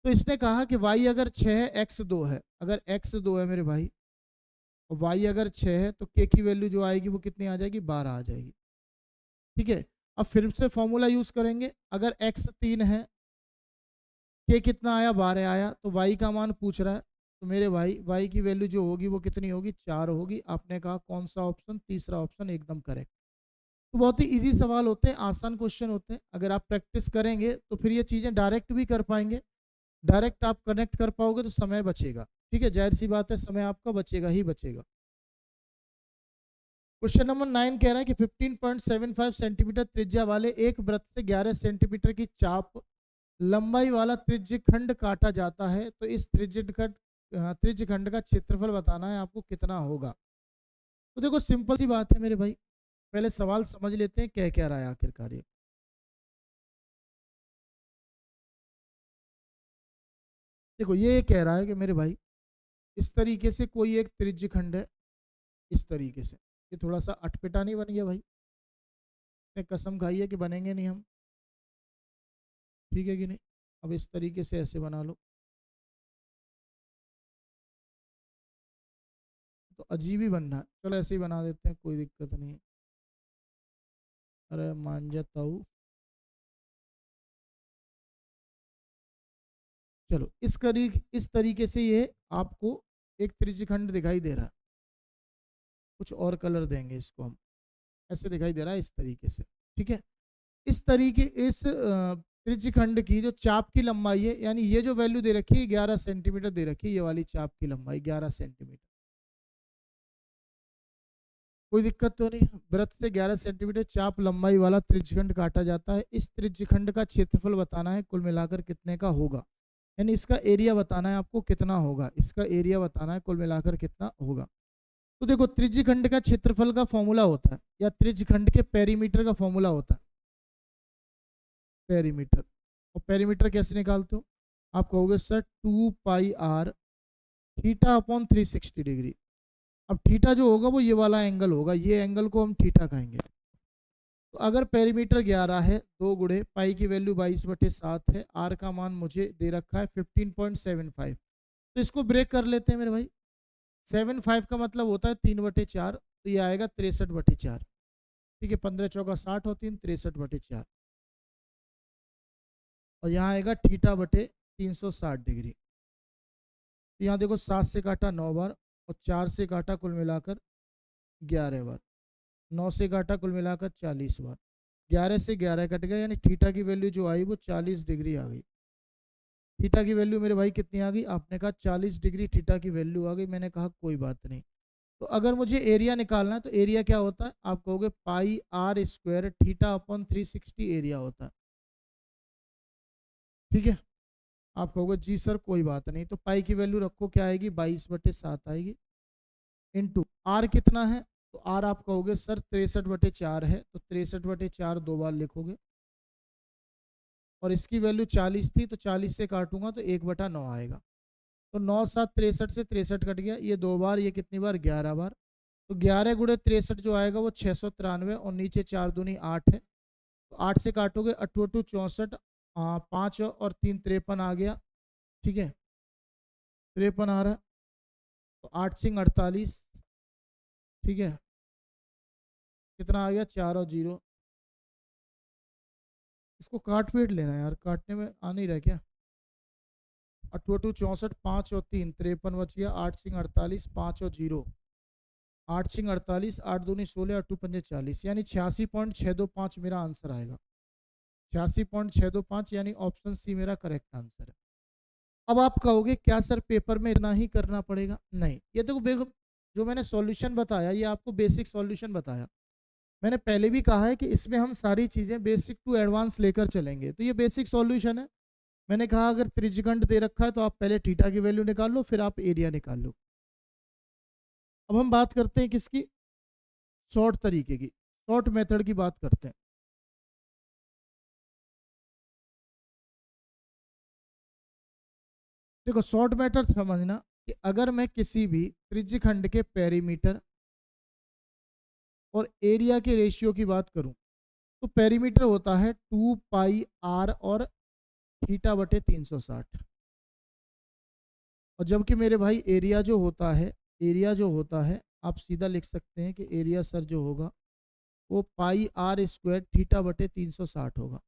तो इसने कहा कि वाई अगर 6 है, एक्स 2 है, अगर एक्स 2 है मेरे भाई और वाई अगर 6 है, तो के की वैल्यू जो आएगी वो कितनी आ जाएगी, 12 आ जाएगी। ठीक है, अब फिर से फॉर्मूला यूज करेंगे। अगर एक्स 3 है, के कितना आया, 12 आया, तो वाई का मान पूछ रहा है, तो मेरे भाई वाई की वैल्यू जो होगी वो कितनी होगी, 4 होगी। आपने कहा कौन सा ऑप्शन, तीसरा ऑप्शन एकदम करेक्ट। तो बहुत ही इजी सवाल होते हैं, आसान क्वेश्चन होते हैं। अगर आप प्रैक्टिस करेंगे तो फिर ये चीज़ें डायरेक्ट भी कर पाएंगे। डायरेक्ट आप कनेक्ट कर पाओगे तो समय बचेगा। ठीक है, जाहिर सी बात है समय आपका बचेगा ही बचेगा। क्वेश्चन नंबर 9 कह रहा है कि 15.75 सेंटीमीटर त्रिज्या वाले एक वृत्त से 11 सेंटीमीटर की चाप लंबाई वाला त्रिज्यखंड काटा जाता है, तो इस त्रिज्यखंड का क्षेत्रफल बताना है आपको, कितना होगा। तो देखो सिंपल सी बात है मेरे भाई, पहले सवाल समझ लेते हैं क्या कह रहा है आखिरकार ये। देखो ये कह रहा है कि मेरे भाई इस तरीके से कोई एक त्रिज्यखंड है, इस तरीके से। ये थोड़ा सा अटपटा नहीं बन गया भाई, कसम खाई है कि बनेंगे नहीं हम, ठीक है कि नहीं। अब इस तरीके से ऐसे बना लो तो अजीब ही बनना है, चलो ऐसे ही बना देते हैं, कोई दिक्कत नहीं है। अरे मान जाता हूँ, चलो इस तरीके से ये आपको एक त्रिज्यखंड दिखाई दे रहा है। कुछ और कलर देंगे इसको हम, ऐसे दिखाई दे रहा है इस तरीके से। ठीक है, इस तरीके इस त्रिज्यखंड की जो चाप की लंबाई है, यानी ये जो वैल्यू दे रखी है 11 सेंटीमीटर दे रखी है, ये वाली चाप की लंबाई 11 सेंटीमीटर। कोई दिक्कत तो नहीं, वृत्त से 11 सेंटीमीटर चाप लंबाई वाला त्रिज्यखंड काटा जाता है। इस त्रिज्यखंड का क्षेत्रफल बताना है कुल मिलाकर कितने का होगा, यानी इसका एरिया बताना है आपको कितना होगा, इसका एरिया बताना है कुल मिलाकर कितना होगा। तो देखो त्रिज्यखंड का क्षेत्रफल का फॉर्मूला होता है, या त्रिज्यखंड के पेरीमीटर का फॉर्मूला होता है, पेरीमीटर। और पेरीमीटर कैसे निकालते हो, आप कहोगे सर 2 पाई r थीटा अपॉन 360 डिग्री। अब थीटा जो होगा वो ये वाला एंगल होगा, ये एंगल को हम थीटा कहेंगे। तो अगर पेरीमीटर 11 है, 2 गुणे पाई की वैल्यू 22/7 है, आर का मान मुझे दे रखा है 15.75। तो इसको ब्रेक कर लेते हैं मेरे भाई। 75 का मतलब होता है 3/4, तो ये आएगा 63/4। ठीक है, 15 चौका 60 और 3 63/4, और यहाँ आएगा थीटा बटे 360 डिग्री। तो यहाँ देखो 7 से काटा 9 बार, और 4 से काटा कुल मिलाकर 11 बार, 9 से काटा कुल मिलाकर 40 बार, 11 से 11 कट गया, यानी थीटा की वैल्यू जो आई वो 40 डिग्री आ गई। थीटा की वैल्यू मेरे भाई कितनी आ गई, आपने कहा 40 डिग्री थीटा की वैल्यू आ गई। मैंने कहा कोई बात नहीं। तो अगर मुझे एरिया निकालना है तो एरिया क्या होता है, आप कहोगे pi r square theta upon 360 area होता है। ठीक है, आप कहोगे जी सर कोई बात नहीं, तो पाई की वैल्यू रखो, क्या आएगी 22/7 आएगी, इंटू आर कितना है, तो आर आप कहोगे सर 63/4 है, तो 63/4 दो बार लिखोगे, और इसकी वैल्यू 40 थी, तो 40 से काटूंगा तो 1/9 आएगा। तो 9 7 63 से 63 कट गया, ये दो बार, ये कितनी बार 11 बार। तो 11 गुणे 63 जो आएगा वो 693, और नीचे 4 दूनी 8 है, तो 8 से काटोगे 8 8 64, 5 और 3 53 आ गया। ठीक है, 53 आ रहा है, तो 8 सिंह 48। ठीक है, कितना आ गया 4 और 0। इसको काट पीट लेना यार, काटने में आ नहीं रहा क्या। 8 8 64, 5 और 3 53 बच गया, 8 सिंह 48, 5 और 0, 8 सिंह 48, 8 दूनी 16, 8 पंजे 40, यानी 86.625 मेरा आंसर आएगा। 86.625 यानी ऑप्शन सी मेरा करेक्ट आंसर है। अब आप कहोगे क्या सर पेपर में इतना ही करना पड़ेगा, नहीं, ये देखो जो मैंने सॉल्यूशन बताया ये आपको बेसिक सॉल्यूशन बताया। मैंने पहले भी कहा है कि इसमें हम सारी चीज़ें बेसिक टू एडवांस लेकर चलेंगे, तो ये बेसिक सॉल्यूशन है। मैंने कहा अगर त्रिज्यखंड दे रखा है तो आप पहले थीटा की वैल्यू निकाल लो, फिर आप एरिया निकाल लो। अब हम बात करते हैं किसकी, शॉर्ट तरीके की, शॉर्ट मेथड की बात करते हैं। देखो शॉर्ट मेथड समझना कि अगर मैं किसी भी त्रिज्यखंड के पेरीमीटर और एरिया के रेशियो की बात करूं, तो पेरीमीटर होता है 2 पाई r और थीटा बटे 360, और जबकि मेरे भाई एरिया जो होता है, एरिया जो होता है आप सीधा लिख सकते हैं कि एरिया सर जो होगा वो पाई r² थीटा बटे 360 होगा।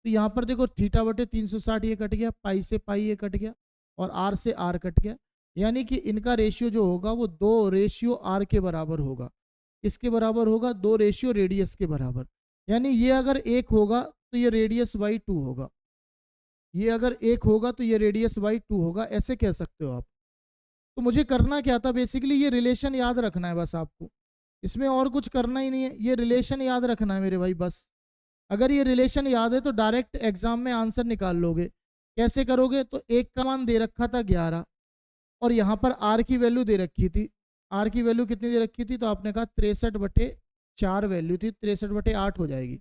तो यहाँ पर देखो थीटा बटे 360 ये कट गया, पाई से पाई ये कट गया, और आर से आर कट गया, यानी कि इनका रेशियो जो होगा वो 2:r के बराबर होगा। किसके बराबर होगा, 2 रेडियस के बराबर। यानी ये अगर 1 होगा तो ये रेडियस बाई 2 होगा, ये अगर 1 होगा तो ये रेडियस बाई 2 होगा, ऐसे कह सकते हो आप। तो मुझे करना क्या था, बेसिकली ये रिलेशन याद रखना है बस आपको, इसमें और कुछ करना ही नहीं है, ये रिलेशन याद रखना है मेरे भाई बस। अगर ये रिलेशन याद है तो डायरेक्ट एग्जाम में आंसर निकाल लोगे। कैसे करोगे, तो एक का मान दे रखा था 11 और यहाँ पर आर की वैल्यू दे रखी थी, आर की वैल्यू कितनी दे रखी थी, तो आपने कहा 63/4 वैल्यू थी, 63/8 हो जाएगी।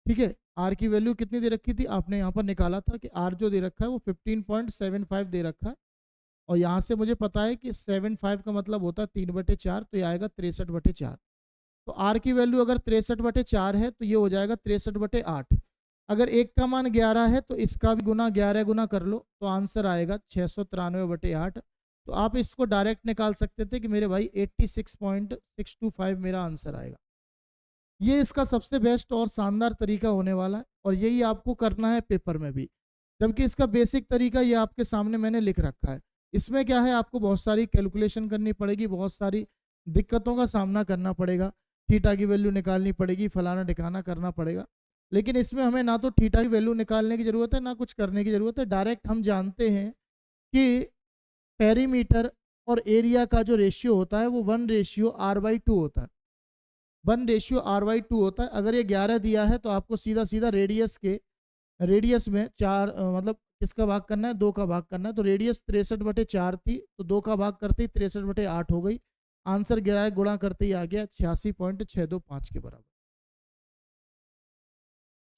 ठीक है, आर की वैल्यू कितनी दे रखी थी, आपने यहाँ पर निकाला था कि आर जो दे रखा है वो 15.75 दे रखा है, और यहाँ से मुझे पता है कि 75 का मतलब होता है 3/4, तो ये आएगा 63/4। तो आर की वैल्यू अगर 63/4 है तो ये हो जाएगा 63/8। अगर एक का मान 11 है तो इसका भी गुना 11 गुना कर लो, तो आंसर आएगा 693/8। तो आप इसको डायरेक्ट निकाल सकते थे कि मेरे भाई 86.625 मेरा आंसर आएगा। ये इसका सबसे बेस्ट और शानदार तरीका होने वाला है, और यही आपको करना है पेपर में भी, जबकि इसका बेसिक तरीका ये आपके सामने मैंने लिख रखा है। इसमें क्या है, आपको बहुत सारी कैलकुलेशन करनी पड़ेगी, बहुत सारी दिक्कतों का सामना करना पड़ेगा, थीटा की वैल्यू निकालनी पड़ेगी, फलाना ठिकाना करना पड़ेगा। लेकिन इसमें हमें ना तो थीटा की वैल्यू निकालने की जरूरत है, ना कुछ करने की जरूरत है। डायरेक्ट हम जानते हैं कि पेरीमीटर और एरिया का जो रेशियो होता है वो 1:r/2 होता है, 1:r/2 होता है। अगर ये 11 दिया है तो आपको सीधा सीधा रेडियस में चार मतलब किसका भाग करना है, 2 का भाग करना है। तो रेडियस 63/4 थी, तो 2 का भाग करते ही 63/8 हो गई। आंसर गिराए गुणा करते ही आ गया 86.625 के बराबर।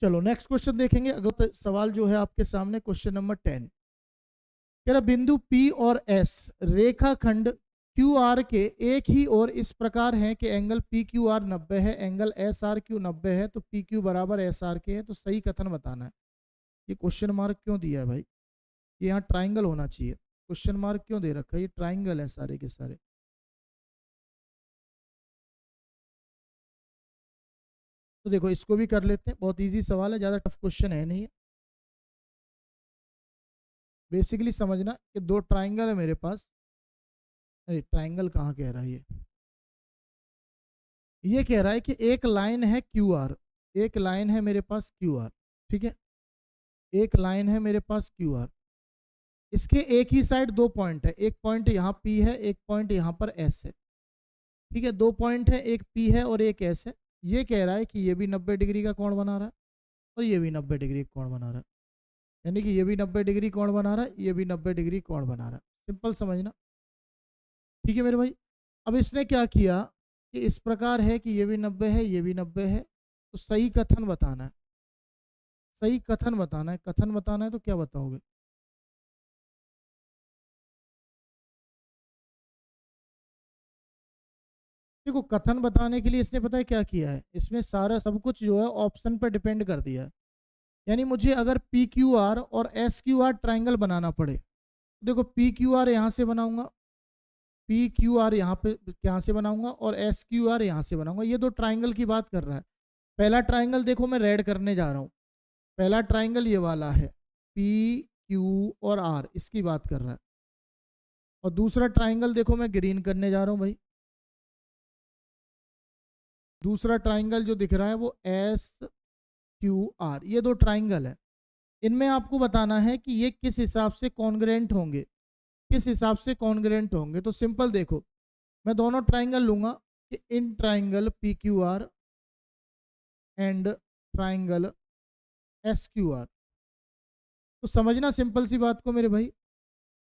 चलो नेक्स्ट क्वेश्चन देखेंगे। अगला सवाल जो है आपके सामने क्वेश्चन नंबर 10, कह रहा बिंदु P और S रेखाखंड QR के एक ही और इस प्रकार है कि एंगल PQR 90 है, एंगल SRQ 90 है, तो PQ बराबर SRK है, तो सही कथन बताना है। ये क्वेश्चन मार्क क्यों दिया है भाई, ये यहाँ ट्राइंगल होना चाहिए, क्वेश्चन मार्क क्यों दे रखा है, ये ट्राइंगल है सारे के सारे। तो देखो इसको भी कर लेते हैं, बहुत इजी सवाल है, ज़्यादा टफ क्वेश्चन है नहीं है। बेसिकली समझना कि दो ट्राइंगल है मेरे पास, अरे ट्राइंगल कहाँ कह रहा है ये कह रहा है कि एक लाइन है क्यू आर, एक लाइन है मेरे पास क्यू आर, ठीक है, एक लाइन है मेरे पास क्यू आर, इसके एक ही साइड दो पॉइंट है, एक पॉइंट यहाँ पी है, एक पॉइंट यहाँ पर एस है, ठीक है, दो पॉइंट है, एक पी है और एक एस है। ये कह रहा है कि ये भी 90 डिग्री का कोण बना रहा है और ये भी 90 डिग्री का कोण बना रहा है, यानी कि ये भी 90 डिग्री कोण बना रहा है, ये भी 90 डिग्री कोण बना रहा है। सिंपल समझना, ठीक है मेरे भाई। अब इसने क्या किया कि इस प्रकार है कि ये भी 90 है, ये भी 90 है, तो सही कथन बताना है, सही कथन बताना है, कथन बताना है तो क्या बताओगे। देखो कथन बताने के लिए इसने पता है क्या किया है, इसमें सारा सब कुछ जो है ऑप्शन पर डिपेंड कर दिया है। यानी मुझे अगर पी क्यू आर और एस क्यू आर ट्राइंगल बनाना पड़े, देखो पी क्यू आर यहाँ से बनाऊंगा, पी क्यू आर यहाँ पे यहाँ से बनाऊंगा और एस क्यू आर यहाँ से बनाऊंगा, ये दो ट्राइंगल की बात कर रहा है। पहला ट्राइंगल देखो मैं रेड करने जा रहा हूँ, पहला ट्राइंगल ये वाला है, पी क्यू और आर, इसकी बात कर रहा है। और दूसरा ट्राइंगल देखो मैं ग्रीन करने जा रहा हूँ भाई, दूसरा ट्राइंगल जो दिख रहा है वो एस क्यू आर, ये दो ट्राइंगल है। इनमें आपको बताना है कि ये किस हिसाब से कॉन्ग्रेंट होंगे, किस हिसाब से कॉन्ग्रेंट होंगे। तो सिंपल देखो, मैं दोनों ट्राइंगल लूंगा कि in triangle P Q R and triangle S Q R, तो समझना सिंपल सी बात को मेरे भाई।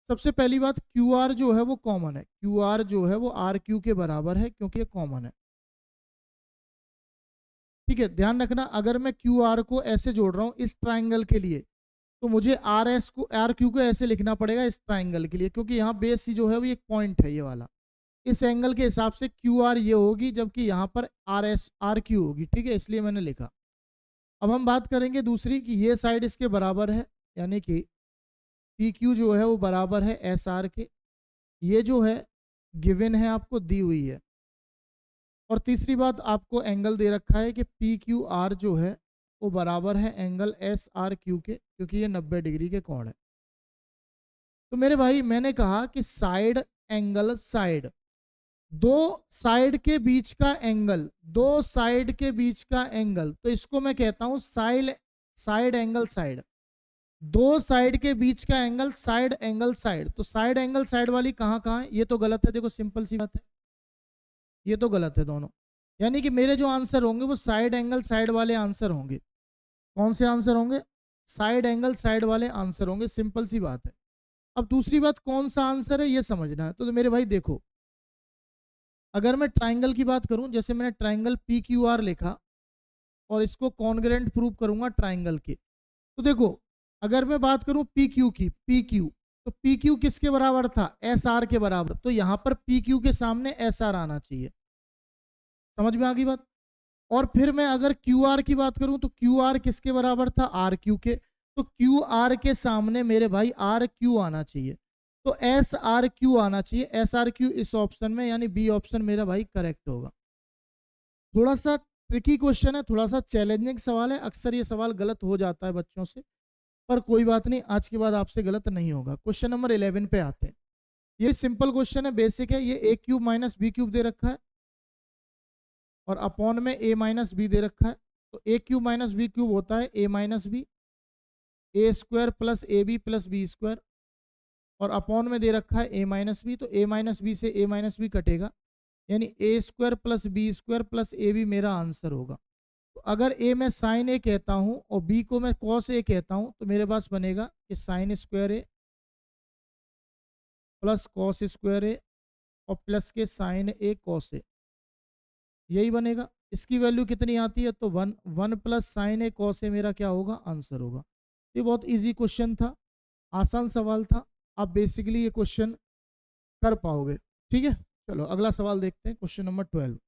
सबसे पहली बात, क्यू आर जो है वो कॉमन है, क्यू आर जो है वो आर क्यू के बराबर है क्योंकि ये कॉमन है। ठीक है, ध्यान रखना, अगर मैं क्यू आर को ऐसे जोड़ रहा हूँ इस ट्राइंगल के लिए, तो मुझे आर एस को आर क्यू को ऐसे लिखना पड़ेगा इस ट्राइंगल के लिए, क्योंकि यहाँ बेस सी जो है वो एक पॉइंट है ये वाला। इस एंगल के हिसाब से क्यू आर ये होगी, जबकि यहाँ पर आर एस आर क्यू होगी। ठीक है, इसलिए मैंने लिखा। अब हम बात करेंगे दूसरी कि ये साइड इसके बराबर है, यानी कि पी क्यू जो है वो बराबर है एस आर के। ये जो है गिवन है, आपको दी हुई है। और तीसरी बात, आपको एंगल दे रखा है कि पी क्यू आर जो है वो बराबर है एंगल एस आर क्यू के, क्योंकि ये 90 डिग्री के कोण है। तो मेरे भाई मैंने कहा कि साइड एंगल साइड, दो साइड के बीच का एंगल, दो साइड के बीच का एंगल, तो इसको मैं कहता हूं साइड साइड एंगल साइड। दो साइड के बीच का एंगल साइड एंगल साइड। तो साइड एंगल साइड वाली कहाँ कहाँ है? ये तो गलत है, देखो सिंपल सी बात है, ये तो गलत है दोनों। यानी कि मेरे जो आंसर होंगे वो साइड एंगल साइड वाले आंसर होंगे। कौन से आंसर होंगे? साइड एंगल साइड वाले आंसर होंगे, सिंपल सी बात है। अब दूसरी बात, कौन सा आंसर है ये समझना है। तो मेरे भाई देखो, अगर मैं ट्राइंगल की बात करूं, जैसे मैंने ट्राइंगल पी क्यू आर लिखा और इसको कॉन्ग्रेंट प्रूव करूंगा ट्राइंगल के, तो देखो अगर मैं बात करूं पी क्यू की, पी क्यू, तो पी क्यू किसके बराबर था? एस आर के बराबर। तो यहां पर पी क्यू के सामने एस आर आना चाहिए। समझ में आ गई बात? और फिर मैं अगर क्यू आर की बात करूं तो क्यू आर किसके बराबर था? आर क्यू के। तो क्यू आर के सामने मेरे भाई आर क्यू आना चाहिए, तो एस आर क्यू आना चाहिए। एस आर क्यू इस ऑप्शन में, यानी बी ऑप्शन मेरा भाई करेक्ट होगा। थोड़ा सा ट्रिकी क्वेश्चन है, थोड़ा सा चैलेंजिंग सवाल है, अक्सर ये सवाल गलत हो जाता है बच्चों से, पर कोई बात नहीं, आज के बाद आपसे गलत नहीं होगा। क्वेश्चन नंबर 11 पे आते हैं। ये सिंपल क्वेश्चन है, बेसिक है। ये ए क्यूब माइनस बी क्यूब दे रखा है और अपॉन में ए माइनस बी दे रखा है। तो A cube minus B cube होता है A minus B, A square plus A B plus B square, और अपॉन में दे रखा है ए माइनस बी। तो ए माइनस बी से ए माइनस बी कटेगा, यानी A square plus B square plus A B मेरा आंसर होगा। तो अगर ए मैं साइन ए कहता हूं और बी को मैं कॉस ए कहता हूं, तो मेरे पास बनेगा कि साइन स्क्वायर ए प्लस कॉस स्क्वायर ए और प्लस के साइन ए कॉस ए, यही बनेगा। इसकी वैल्यू कितनी आती है? तो 1, 1 plus sign A cos A मेरा क्या होगा? आंसर होगा। ये बहुत इजी क्वेश्चन था, आसान सवाल था, आप बेसिकली ये क्वेश्चन कर पाओगे। ठीक है, चलो अगला सवाल देखते हैं, क्वेश्चन नंबर 12।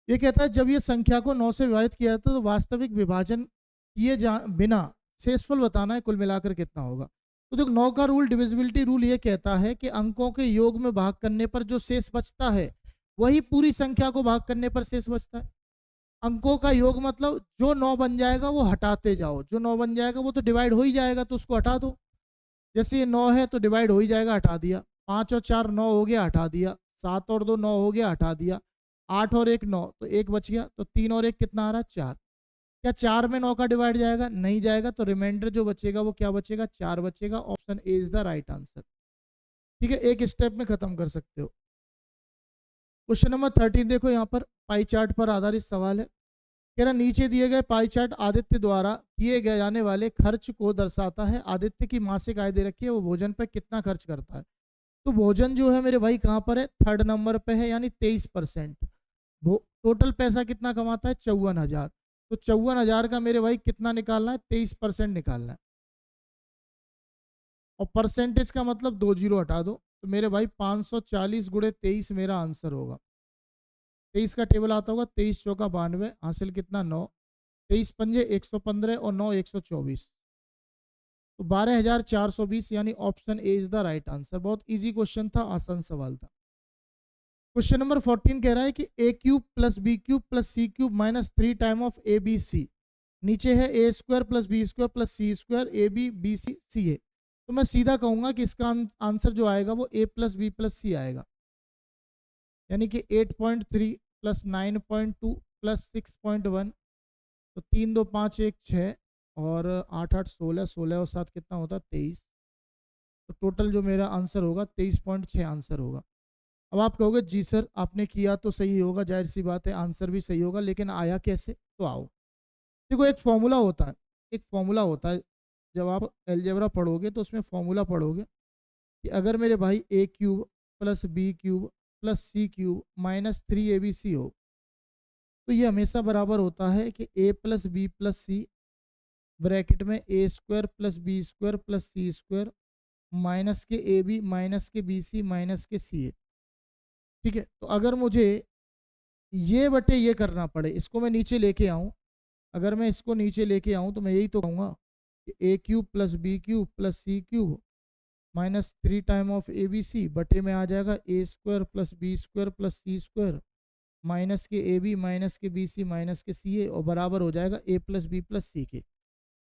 ये कहता है जब ये संख्या को 9 से विभाजित किया जाता है तो वास्तविक विभाजन किए बिना शेषफल बताना है, कुल मिलाकर कितना होगा। तो देखो 9 का रूल, डिविजिबिलिटी रूल, ये कहता है कि अंकों के योग में भाग करने पर जो शेष बचता है वही पूरी संख्या को भाग करने पर शेष बचता है। अंकों का योग मतलब जो 9 बन जाएगा वो हटाते जाओ, जो 9 बन जाएगा वो तो डिवाइड हो ही जाएगा, तो उसको हटा दो। जैसे ये 9 है तो डिवाइड हो ही जाएगा, हटा दिया। 5 और 4 9 हो गया, हटा दिया। 7 और 2 9 हो गया, हटा दिया। 8 और 1 9, तो 1 बच गया। तो 3 और 1 कितना आ रहा है? 4। क्या 4 में 9 का डिवाइड जाएगा? नहीं जाएगा। तो रिमाइंडर जो बचेगा वो क्या बचेगा? 4 बचेगा। Option A is the right answer. ठीक है, एक स्टेप में खत्म कर सकते हो। क्वेश्चन नंबर 13 देखो, यहाँ पर पाई चार्ट पर आधारित सवाल है। कह रहा नीचे दिए गए पाई चार्ट आदित्य द्वारा किए गए जाने वाले खर्च को दर्शाता है। आदित्य की मासिक आय दे रखी है, वो भोजन पर कितना खर्च करता है। तो भोजन जो है मेरे भाई कहाँ पर है? 3rd नंबर पे है, यानी 23%। टोटल पैसा कितना कमाता है? 54,000। तो 54,000 का मेरे भाई कितना निकालना है? 23% निकालना है। और परसेंटेज का मतलब 2 जीरो हटा दो, तो मेरे भाई 540 गुणे 23 मेरा आंसर होगा। 23 का टेबल आता होगा, 23 चौका 92, हासिल कितना? 9। 23 पंजे 115 और 9 124, तो 12,420, यानी option A is the right answer. बहुत इजी क्वेश्चन था, आसान सवाल था। क्वेश्चन नंबर 14 कह रहा है कि A cube plus B cube plus C cube minus 3 time of A B C. नीचे है A square plus B square plus C square, A B B C C A. तो मैं सीधा कहूंगा कि इसका आंसर जो आएगा वो ए प्लस बी प्लस सी आएगा, यानी कि 8.3 प्लस 9.2 प्लस 6.1, तो 3 2 5 1 6 और 8 8 16, 16 और 7 कितना होता है? 23। तो टोटल जो मेरा आंसर होगा 23.6 आंसर होगा। अब आप कहोगे जी सर आपने किया तो सही होगा, जाहिर सी बात है आंसर भी सही होगा, लेकिन आया कैसे? तो आओ देखो, एक फॉर्मूला होता है, एक फॉर्मूला होता है जब आप अलजेब्रा पढ़ोगे तो उसमें फॉर्मूला पढ़ोगे कि अगर मेरे भाई A cube plus B cube plus C cube minus 3 ABC हो, तो ये हमेशा बराबर होता है कि A plus B plus C bracket में A square plus B square plus C square minus के ए बी माइनस के बी सी माइनस के सी ए। ठीक है, तो अगर मुझे ये बटे ये करना पड़े, इसको मैं नीचे लेके आऊँ, अगर मैं इसको नीचे लेके आऊँ तो मैं यही तो कहूँगा कि A cube plus B cube plus C cube minus 3 time of A B C बटे में आ जाएगा A square plus B square plus C square minus के ए बी माइनस के बी सी माइनस के सी ए और बराबर हो जाएगा A plus B plus C के।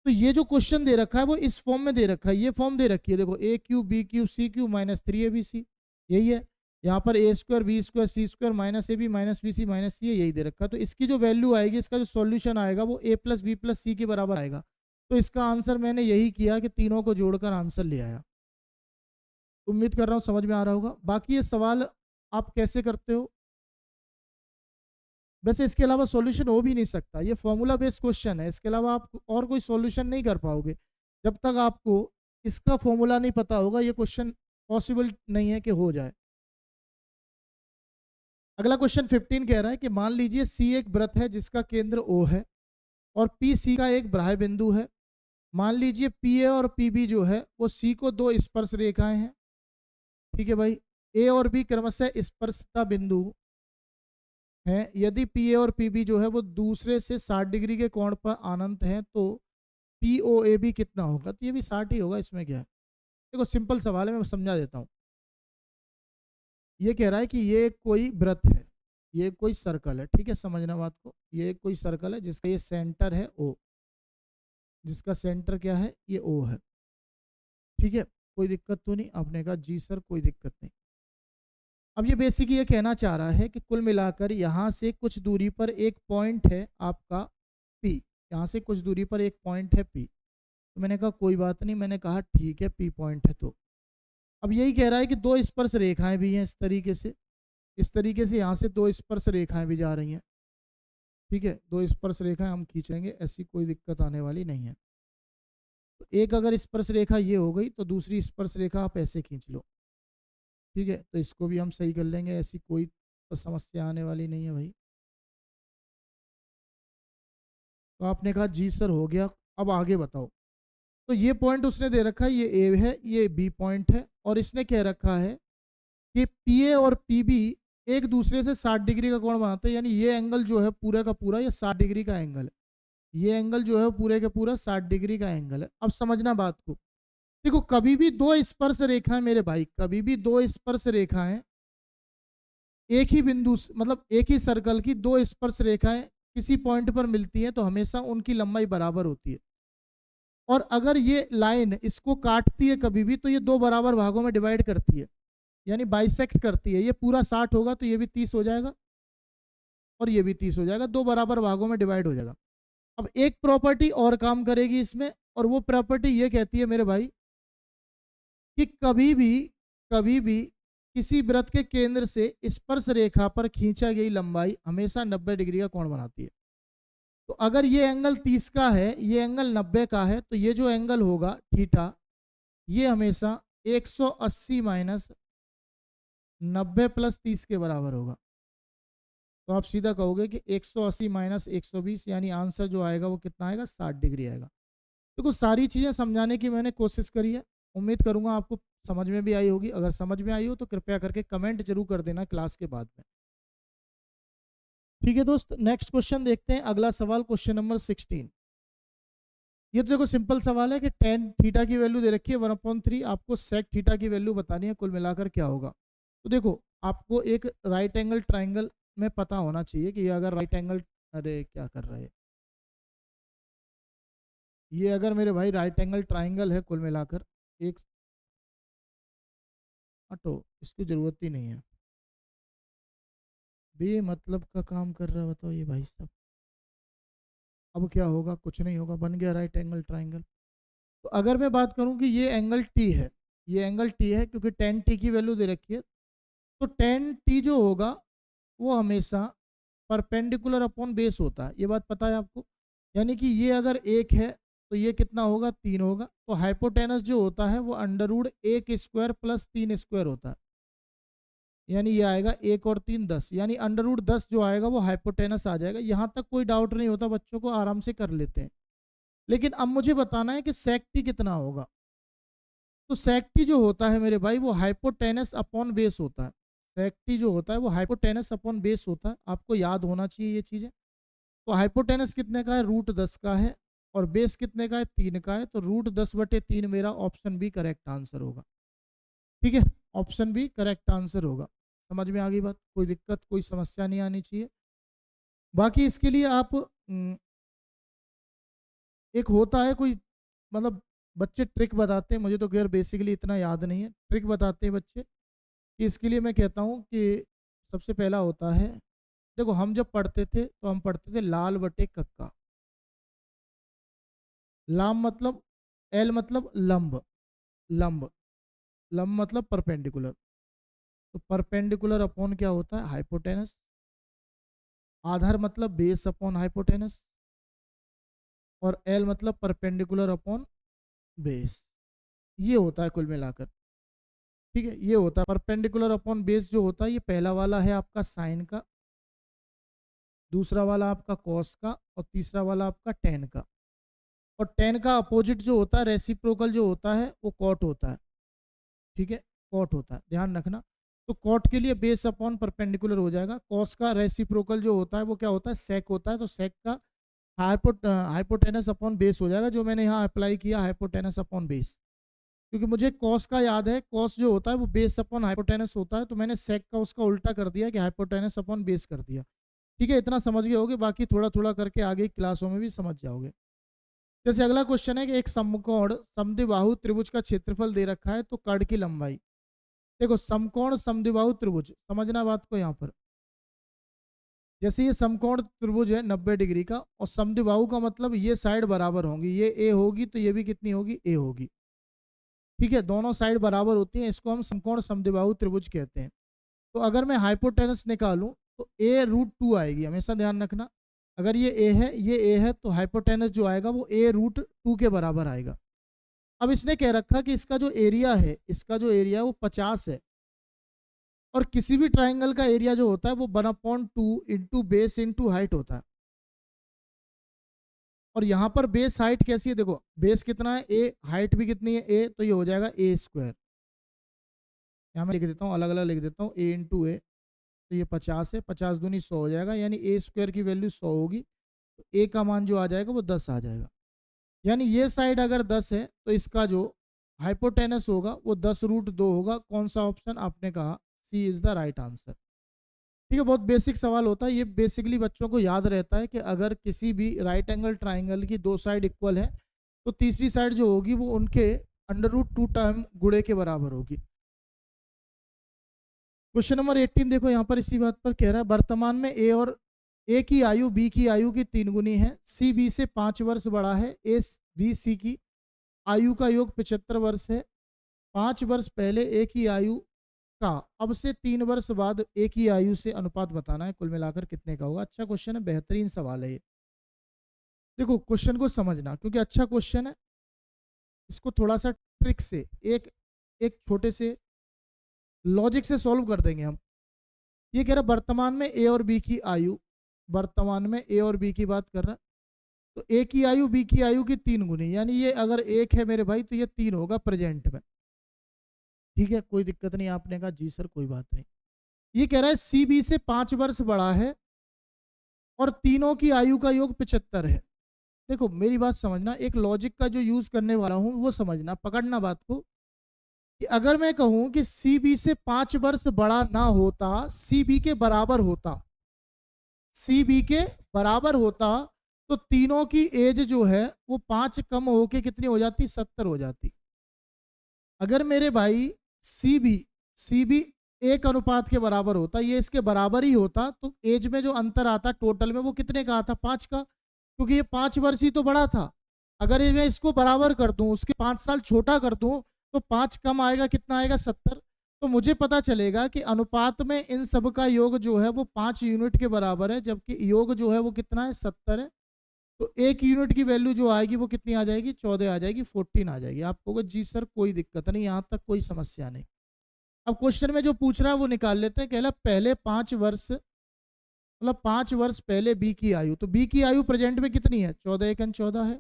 तो ये जो क्वेश्चन दे रखा है वो इस फॉर्म में दे रखा है, ये फॉर्म दे रखी है, देखो A cube B cube C cube minus 3 ABC, यही है। यहाँ पर A square B square C square minus A B minus B C minus C, यही दे रखा है। तो इसकी जो वैल्यू आएगी, इसका जो सॉल्यूशन आएगा वो ए प्लस बी प्लस सी के बराबर आएगा। तो इसका आंसर मैंने यही किया कि तीनों को जोड़कर आंसर ले आया। उम्मीद कर रहा हूँ समझ में आ रहा होगा। बाकी ये सवाल आप कैसे करते हो, वैसे इसके अलावा सॉल्यूशन हो भी नहीं सकता, ये फॉर्मूला बेस्ड क्वेश्चन है, इसके अलावा आप और कोई सॉल्यूशन नहीं कर पाओगे। जब तक आपको इसका फॉर्मूला नहीं पता होगा ये क्वेश्चन पॉसिबल नहीं है कि हो जाए। अगला क्वेश्चन 15 कह रहा है कि मान लीजिए सी एक वृत्त है जिसका केंद्र ओ है और पी सी का एक बाह्य बिंदु है। मान लीजिए पी ए और पी बी जो है वो सी को दो स्पर्श रेखाएं हैं। ठीक है भाई, ए और बी क्रमशः स्पर्शता बिंदु हैं। यदि पी ए और पी बी जो है वो दूसरे से 60 डिग्री के कोण पर अनंत हैं तो पी ओ ए बी कितना होगा? तो ये भी 60 ही होगा, इसमें क्या है। देखो सिंपल सवाल है, मैं समझा देता हूँ। ये कह रहा है कि ये कोई वृत्त है, ये कोई सर्कल है, ठीक है, समझना बात को। ये कोई सर्कल है जिसका ये सेंटर है ओ, जिसका सेंटर क्या है, ये ओ है। ठीक है, कोई दिक्कत तो नहीं? आपने कहा जी सर कोई दिक्कत नहीं। अब ये बेसिक ये कहना चाह रहा है कि कुल मिलाकर यहाँ से कुछ दूरी पर एक पॉइंट है आपका पी, यहाँ से कुछ दूरी पर एक पॉइंट है पी। तो मैंने कहा कोई बात नहीं, मैंने कहा ठीक है पी पॉइंट है। तो अब यही कह रहा है कि दो स्पर्श रेखाएं भी हैं, इस तरीके से यहाँ से दो स्पर्श रेखाएं भी जा रही हैं। ठीक है, दो स्पर्श रेखाएं हम खींचेंगे, ऐसी कोई दिक्कत आने वाली नहीं है। तो एक अगर स्पर्श रेखा ये हो गई तो दूसरी स्पर्श रेखा आप ऐसे खींच लो। ठीक है, तो इसको भी हम सही कर लेंगे, ऐसी कोई तो समस्या आने वाली नहीं है भाई। तो आपने कहा जी सर हो गया, अब आगे बताओ। तो ये पॉइंट उसने दे रखा है, ये ए है, ये बी पॉइंट है, और इसने कह रखा है कि पी ए और पी बी एक दूसरे से 60 डिग्री का कोण बनाते हैं। यानी ये एंगल जो है पूरा का पूरा ये 60 डिग्री का एंगल है। ये एंगल जो है पूरे का पूरा 60 डिग्री का एंगल है। अब समझना बात को, देखो कभी भी दो स्पर्श रेखाएं मेरे भाई, कभी भी दो स्पर्श रेखाएं एक ही बिंदु मतलब एक ही सर्कल की दो स्पर्श रेखाएं किसी पॉइंट पर मिलती हैं तो हमेशा उनकी लंबाई बराबर होती है। और अगर ये लाइन इसको काटती है कभी भी तो ये दो बराबर भागों में डिवाइड करती है, यानी बाइसेक्ट करती है। ये पूरा 60 होगा तो ये भी 30 हो जाएगा और ये भी 30 हो जाएगा, दो बराबर भागों में डिवाइड हो जाएगा। अब एक प्रॉपर्टी और काम करेगी इसमें, और वो प्रॉपर्टी ये कहती है मेरे भाई कि कभी भी किसी वृत्त के केंद्र से स्पर्श रेखा पर खींचा गई लंबाई हमेशा 90 डिग्री का कोण बनाती है। तो अगर ये एंगल 30 का है, ये एंगल 90 का है, तो ये जो एंगल होगा थीटा, ये हमेशा 180 माइनस 90 प्लस 30 के बराबर होगा। तो आप सीधा कहोगे कि 180 माइनस 120, यानी आंसर जो आएगा वो कितना आएगा, 60 डिग्री आएगा। तो कुछ सारी चीज़ें समझाने की मैंने कोशिश करी है, उम्मीद करूंगा आपको समझ में भी आई होगी। अगर समझ में आई हो तो कृपया करके कमेंट जरूर कर देना क्लास के बाद में। ठीक है दोस्त, नेक्स्ट क्वेश्चन देखते हैं। अगला सवाल क्वेश्चन नंबर 16। ये तो देखो सिंपल सवाल है कि tan थीटा की वैल्यू दे रखी है 1/3, आपको sec थीटा की वैल्यू बतानी है, कुल मिलाकर क्या होगा। तो देखो आपको एक राइट एंगल ट्राइंगल में पता होना चाहिए कि ये अगर राइट एंगल, अरे क्या कर रहा है ये, अगर मेरे भाई राइट एंगल ट्राइंगल है कुल मिलाकर एक, हटो इसकी जरूरत ही नहीं है, बेमतलब का काम कर रहा है, बताओ ये भाई साहब। अब क्या होगा, कुछ नहीं होगा, बन गया राइट एंगल ट्राइंगल। तो अगर मैं बात करूं कि ये एंगल टी है, ये एंगल टी है क्योंकि tan टी की वैल्यू दे रखी है, तो tan टी जो होगा वो हमेशा परपेंडिकुलर अपॉन बेस होता है, ये बात पता है आपको। यानी कि ये अगर एक है तो ये कितना होगा, 3 होगा। तो हाइपोटेनस जो होता है वो √1² प्लस 3² होता है, यानी ये आएगा 1 और 3 10, यानी √10 जो आएगा वो हाइपोटेनस आ जाएगा। यहाँ तक कोई डाउट नहीं होता, बच्चों को आराम से कर लेते हैं। लेकिन अब मुझे बताना है कि सेक टी कितना होगा। तो सेक टी जो होता है मेरे भाई वो हाइपोटेनस अपॉन बेस होता है। सेक टी जो होता है वो हाइपोटेनस अपॉन बेस होता है, आपको याद होना चाहिए ये चीज़ें। तो हाइपोटेनस कितने का है, √10 का है, और बेस कितने का है, 3 का है। तो √10/3 मेरा ऑप्शन बी करेक्ट आंसर होगा। ठीक है, ऑप्शन बी करेक्ट आंसर होगा। समझ में आ गई बात, कोई दिक्कत कोई समस्या नहीं आनी चाहिए। बाकी इसके लिए आप एक होता है कोई, मतलब बच्चे ट्रिक बताते हैं, मुझे तो खैर बेसिकली इतना याद नहीं है, ट्रिक बताते हैं बच्चे कि इसके लिए मैं कहता हूँ कि सबसे पहला होता है, देखो हम जब पढ़ते थे तो हम पढ़ते थे लाल बटे कक्का। लाम मतलब, एल मतलब लंब, लंब, लंब मतलब परपेंडिकुलर। तो परपेंडिकुलर अपॉन क्या होता है, हाइपोटेनस। आधार मतलब बेस अपॉन हाइपोटेनस, और एल मतलब परपेंडिकुलर अपॉन बेस। ये होता है कुल मिलाकर। ठीक है, ये होता है परपेंडिकुलर अपॉन बेस जो होता है, ये पहला वाला है आपका साइन का, दूसरा वाला आपका कॉस का, और तीसरा वाला आपका टेन का। और टेन का अपोजिट जो होता है, रेसिप्रोकल जो होता है, वो कॉट होता है। ठीक है, कॉट होता है, ध्यान रखना। तो कॉट के लिए बेस अपॉन परपेंडिकुलर हो जाएगा। कॉस का रेसिप्रोकल जो होता है वो क्या होता है, सेक होता है। तो सेक का हाइपोटेनस अपॉन बेस हो जाएगा, जो मैंने यहाँ अप्लाई किया, हाइपोटेनस अपॉन बेस। क्योंकि मुझे कॉस का याद है, कॉस जो होता है वो बेस अपॉन हाइपोटेनस होता है, तो मैंने सेक का उसका उल्टा कर दिया कि हाइपोटेनस अपॉन बेस कर दिया। ठीक है, इतना समझ गए होगे, बाकी थोड़ा थोड़ा करके आगे क्लासों में भी समझ जाओगे। जैसे अगला क्वेश्चन है कि एक समकोण समद्विबाहु त्रिभुज का क्षेत्रफल दे रखा है, तो कर्ण की लंबाई। देखो समकोण समद्विबाहु त्रिभुज, समझना बात को यहाँ पर। जैसे ये समकोण त्रिभुज है 90 डिग्री का, और समद्विबाहु का मतलब ये साइड बराबर होंगी, ये ए होगी तो ये भी कितनी होगी, ए होगी। ठीक है, दोनों साइड बराबर होती हैं, इसको हम समकोण समद्विबाहु त्रिभुज कहते हैं। तो अगर मैं हाइपोटेनस निकालूं तो a√2 आएगी, हमेशा ध्यान रखना। अगर ये a है, ये a है, तो हाइपोटेनस जो आएगा वो a√2 के बराबर आएगा। अब इसने कह रखा कि इसका जो एरिया है, इसका जो एरिया है वो 50 है, और किसी भी ट्राइंगल का एरिया जो होता है वो 1/2 इंटू बेस इंटू हाइट होता है। और यहाँ पर बेस हाइट कैसी है, देखो बेस कितना है a, हाइट भी कितनी है a, तो ये हो जाएगा a²। यहाँ मैं लिख देता हूँ, अलग अलग लिख देता हूँ, a इंटू ए, तो ये 50 है, 50 दूनी 100 हो जाएगा, यानी a² की वैल्यू 100 होगी। तो a का मान जो आ जाएगा वो 10 आ जाएगा। यानी ये साइड अगर 10 है तो इसका जो हाइपोटेनस होगा वो 10√2 होगा। कौन सा ऑप्शन आपने कहा, सी इज द राइट आंसर। ठीक है, बहुत बेसिक सवाल होता है ये, बेसिकली बच्चों को याद रहता है कि अगर किसी भी राइट एंगल ट्राइंगल की दो साइड इक्वल है तो तीसरी साइड जो होगी वो उनके √2 टाइम गुणे के बराबर होगी। क्वेश्चन नंबर 18 देखो, यहाँ पर इसी बात पर कह रहा है, वर्तमान में ए की आयु बी की आयु की 3 गुनी है, सी बी से 5 वर्ष बड़ा है, ए बी सी की आयु का योग 75 वर्ष है। 5 वर्ष पहले ए की आयु का अब से 3 वर्ष बाद ए की आयु से अनुपात बताना है, कुल मिलाकर कितने का होगा। अच्छा क्वेश्चन है, बेहतरीन सवाल है ये। देखो क्वेश्चन को समझना, क्योंकि अच्छा क्वेश्चन है, इसको थोड़ा सा ट्रिक से, एक एक छोटे से लॉजिक से सॉल्व कर देंगे हम। ये कह रहा वर्तमान में ए और बी की आयु, वर्तमान में ए और बी की बात कर रहा है, तो ए की आयु बी की आयु की 3 गुनी, यानी ये अगर 1 है मेरे भाई तो ये 3 होगा प्रेजेंट में। ठीक है, कोई दिक्कत नहीं। आपने कहा जी सर कोई बात नहीं। ये कह रहा है सी बी से 5 वर्ष बड़ा है और तीनों की आयु का योग 75 है। देखो मेरी बात समझना, एक लॉजिक का जो यूज करने वाला हूं वो समझना, पकड़ना बात को, कि अगर मैं कहूं कि सी बी से 5 वर्ष बड़ा ना होता, सी बी के बराबर होता, सी बी के बराबर होता, तो तीनों की एज जो है वो 5 कम होके कितनी हो जाती, 70 हो जाती। अगर मेरे भाई सी बी 1 अनुपात के बराबर होता, ये इसके बराबर ही होता, तो एज में जो अंतर आता टोटल में वो कितने का आता, 5 का, क्योंकि ये 5 वर्ष ही तो बड़ा था। अगर ये मैं इसको बराबर कर दूं, उसके 5 साल छोटा कर दूं, तो 5 कम आएगा, कितना आएगा, 70। तो मुझे पता चलेगा कि अनुपात में इन सब का योग जो है वो 5 यूनिट के बराबर है, जबकि योग जो है वो कितना है, 70 है। तो एक यूनिट की वैल्यू जो आएगी वो कितनी आ जाएगी, 14 आ जाएगी, 14 आ जाएगी। आप कहोगे जी सर कोई दिक्कत नहीं, यहाँ तक कोई समस्या नहीं। अब क्वेश्चन में जो पूछ रहा है वो निकाल लेते हैं। कहला पहले 5 वर्ष, मतलब 5 वर्ष पहले बी की आयु, तो बी की आयु प्रेजेंट में कितनी है, 14 एकन 14 है।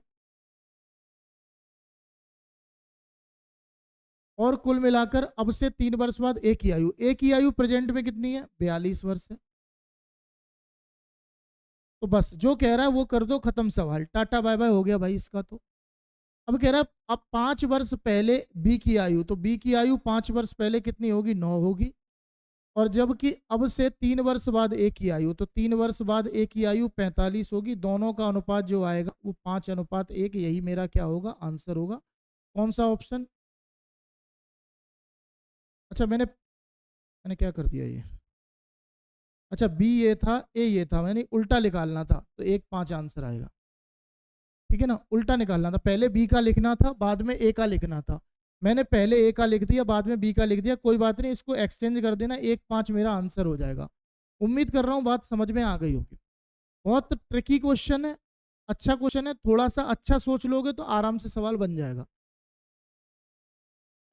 और कुल मिलाकर अब से 3 वर्ष बाद ए की आयु, ए की आयु प्रेजेंट में कितनी है, 42 वर्ष है। तो बस जो कह रहा है वो कर दो, खत्म सवाल, टाटा बाय बाय हो गया भाई इसका। तो अब कह रहा है अब 5 वर्ष पहले बी की आयु, तो बी की आयु 5 वर्ष पहले कितनी होगी, 9 होगी। और जबकि अब से 3 वर्ष बाद ए की आयु, तो 3 वर्ष बाद ए की आयु 45 होगी। दोनों का अनुपात जो आएगा वो 5:1, यही मेरा क्या होगा, आंसर होगा। कौन सा ऑप्शन, अच्छा मैंने मैंने क्या कर दिया ये, अच्छा बी ये था, ए ये था, मैंने उल्टा निकालना था, तो 1:5 आंसर आएगा। ठीक है ना, उल्टा निकालना था, पहले बी का लिखना था बाद में ए का लिखना था। मैंने पहले ए का लिख दिया बाद में बी का लिख दिया, कोई बात नहीं, इसको एक्सचेंज कर देना, 1:5 मेरा आंसर हो जाएगा। उम्मीद कर रहा हूँ बात समझ में आ गई होगी। बहुत ट्रिकी क्वेश्चन है, अच्छा क्वेश्चन है, थोड़ा सा अच्छा सोच लोगे तो आराम से सवाल बन जाएगा।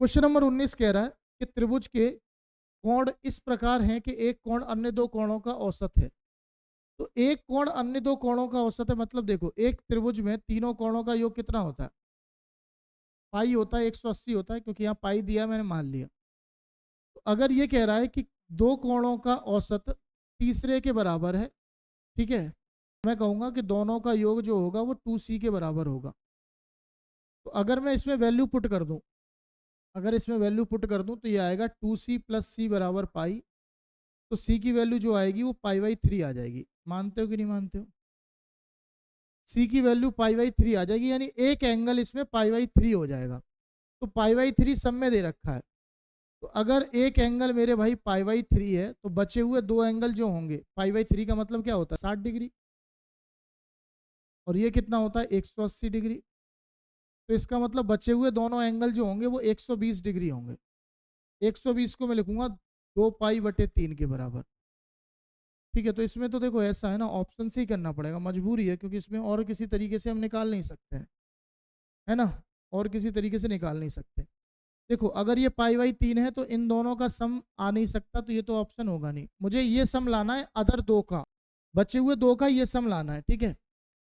क्वेश्चन नंबर 19 कह रहा है कि त्रिभुज के कोण इस प्रकार हैं कि एक कोण अन्य दो कोणों का औसत है। तो एक कोण अन्य दो कोणों का औसत है, मतलब देखो एक त्रिभुज में तीनों कोणों का योग कितना होता है, पाई होता है, 180 होता है, क्योंकि यहाँ पाई दिया मैंने मान लिया। तो अगर ये कह रहा है कि दो कोणों का औसत तीसरे के बराबर है, ठीक है, मैं कहूंगा कि दोनों का योग जो होगा वो 2c के बराबर होगा। तो अगर मैं इसमें वैल्यू पुट कर दूं, अगर इसमें वैल्यू पुट कर दूं तो ये आएगा 2c + c बराबर पाई। तो c की वैल्यू जो आएगी वो π/3 आ जाएगी। मानते हो कि नहीं मानते हो, c की वैल्यू π/3 आ जाएगी, यानी एक एंगल इसमें π/3 हो जाएगा। तो π/3 सब में दे रखा है। तो अगर एक एंगल मेरे भाई π/3 है तो बचे हुए दो एंगल जो होंगे, π/3 का मतलब क्या होता है, 60 डिग्री, और ये कितना होता है, 180 डिग्री। तो इसका मतलब बचे हुए दोनों एंगल जो होंगे वो 120 डिग्री होंगे। 120 को मैं लिखूंगा 2π/3 के बराबर। ठीक है, तो इसमें तो देखो ऐसा है ना, ऑप्शन से ही करना पड़ेगा, मजबूरी है, क्योंकि इसमें और किसी तरीके से हम निकाल नहीं सकते हैं, है ना, और किसी तरीके से निकाल नहीं सकते। देखो अगर ये π/3 है तो इन दोनों का सम आ नहीं सकता, तो ये तो ऑप्शन होगा नहीं। मुझे ये सम लाना है अदर दो का, बचे हुए दो का ये सम लाना है। ठीक है,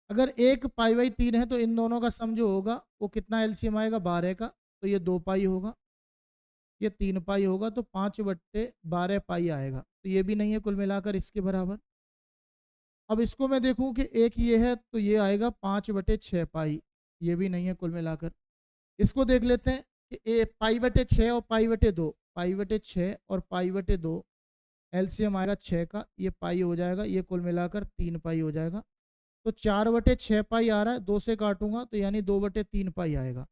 अगर एक π/3 है तो इन दोनों का सम जो होगा वो कितना एलसीएम आएगा, 12 का, तो ये 2π होगा, ये 3π होगा, तो 5/12π आएगा। तो ये भी नहीं है कुल मिलाकर इसके बराबर। अब इसको मैं देखूं कि एक ये है तो ये आएगा 5/6π, ये भी नहीं है कुल मिलाकर। इसको देख लेते हैं कि π/6 और π/2, π/6 और π/2 एलसीएम आएगा 6 का, ये पाई हो जाएगा, ये कुल मिलाकर 3π हो जाएगा। तो 4/6π आ रहा है, 2 से काटूंगा तो यानी 2/3π आएगा।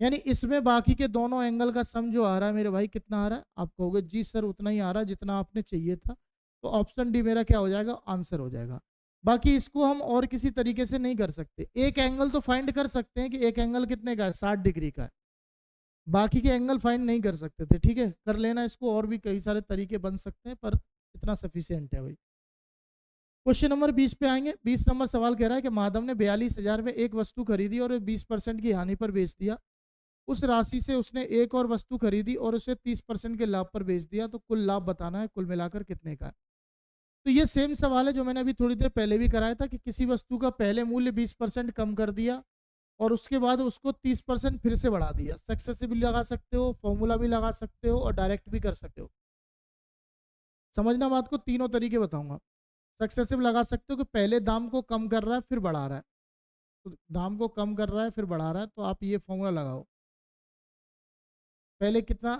यानी इसमें बाकी के दोनों एंगल का सम जो आ रहा है मेरे भाई, कितना आ रहा है, आप कहोगे जी सर उतना ही आ रहा है जितना आपने चाहिए था। तो ऑप्शन डी मेरा क्या हो जाएगा, आंसर हो जाएगा। बाकी इसको हम और किसी तरीके से नहीं कर सकते। एक एंगल तो फाइंड कर सकते हैं कि एक एंगल कितने का है, 60 डिग्री का है, बाकी के एंगल फाइंड नहीं कर सकते थे। ठीक है, कर लेना इसको, और भी कई सारे तरीके बन सकते हैं, पर इतना सफिशियंट है भाई। क्वेश्चन नंबर 20 पे आएंगे। 20 नंबर सवाल कह रहा है कि माधव ने 42,000 में एक वस्तु खरीदी और 20% की हानि पर बेच दिया। उस राशि से उसने एक और वस्तु खरीदी और उसे 30% के लाभ पर बेच दिया, तो कुल लाभ बताना है, कुल मिलाकर कितने का है। तो ये सेम सवाल है जो मैंने अभी थोड़ी देर पहले भी कराया था, कि किसी वस्तु का पहले मूल्य 20% कम कर दिया और उसके बाद उसको 30% फिर से बढ़ा दिया। सक्सेसिव भी लगा सकते हो, फॉर्मूला भी लगा सकते हो, और डायरेक्ट भी कर सकते हो। समझना बात को, तीनों तरीके बताऊंगा। सक्सेसिव लगा सकते हो कि पहले दाम को कम कर रहा है फिर बढ़ा रहा है, तो दाम को कम कर रहा है फिर बढ़ा रहा है, तो आप ये फॉर्मूला लगाओ, पहले कितना,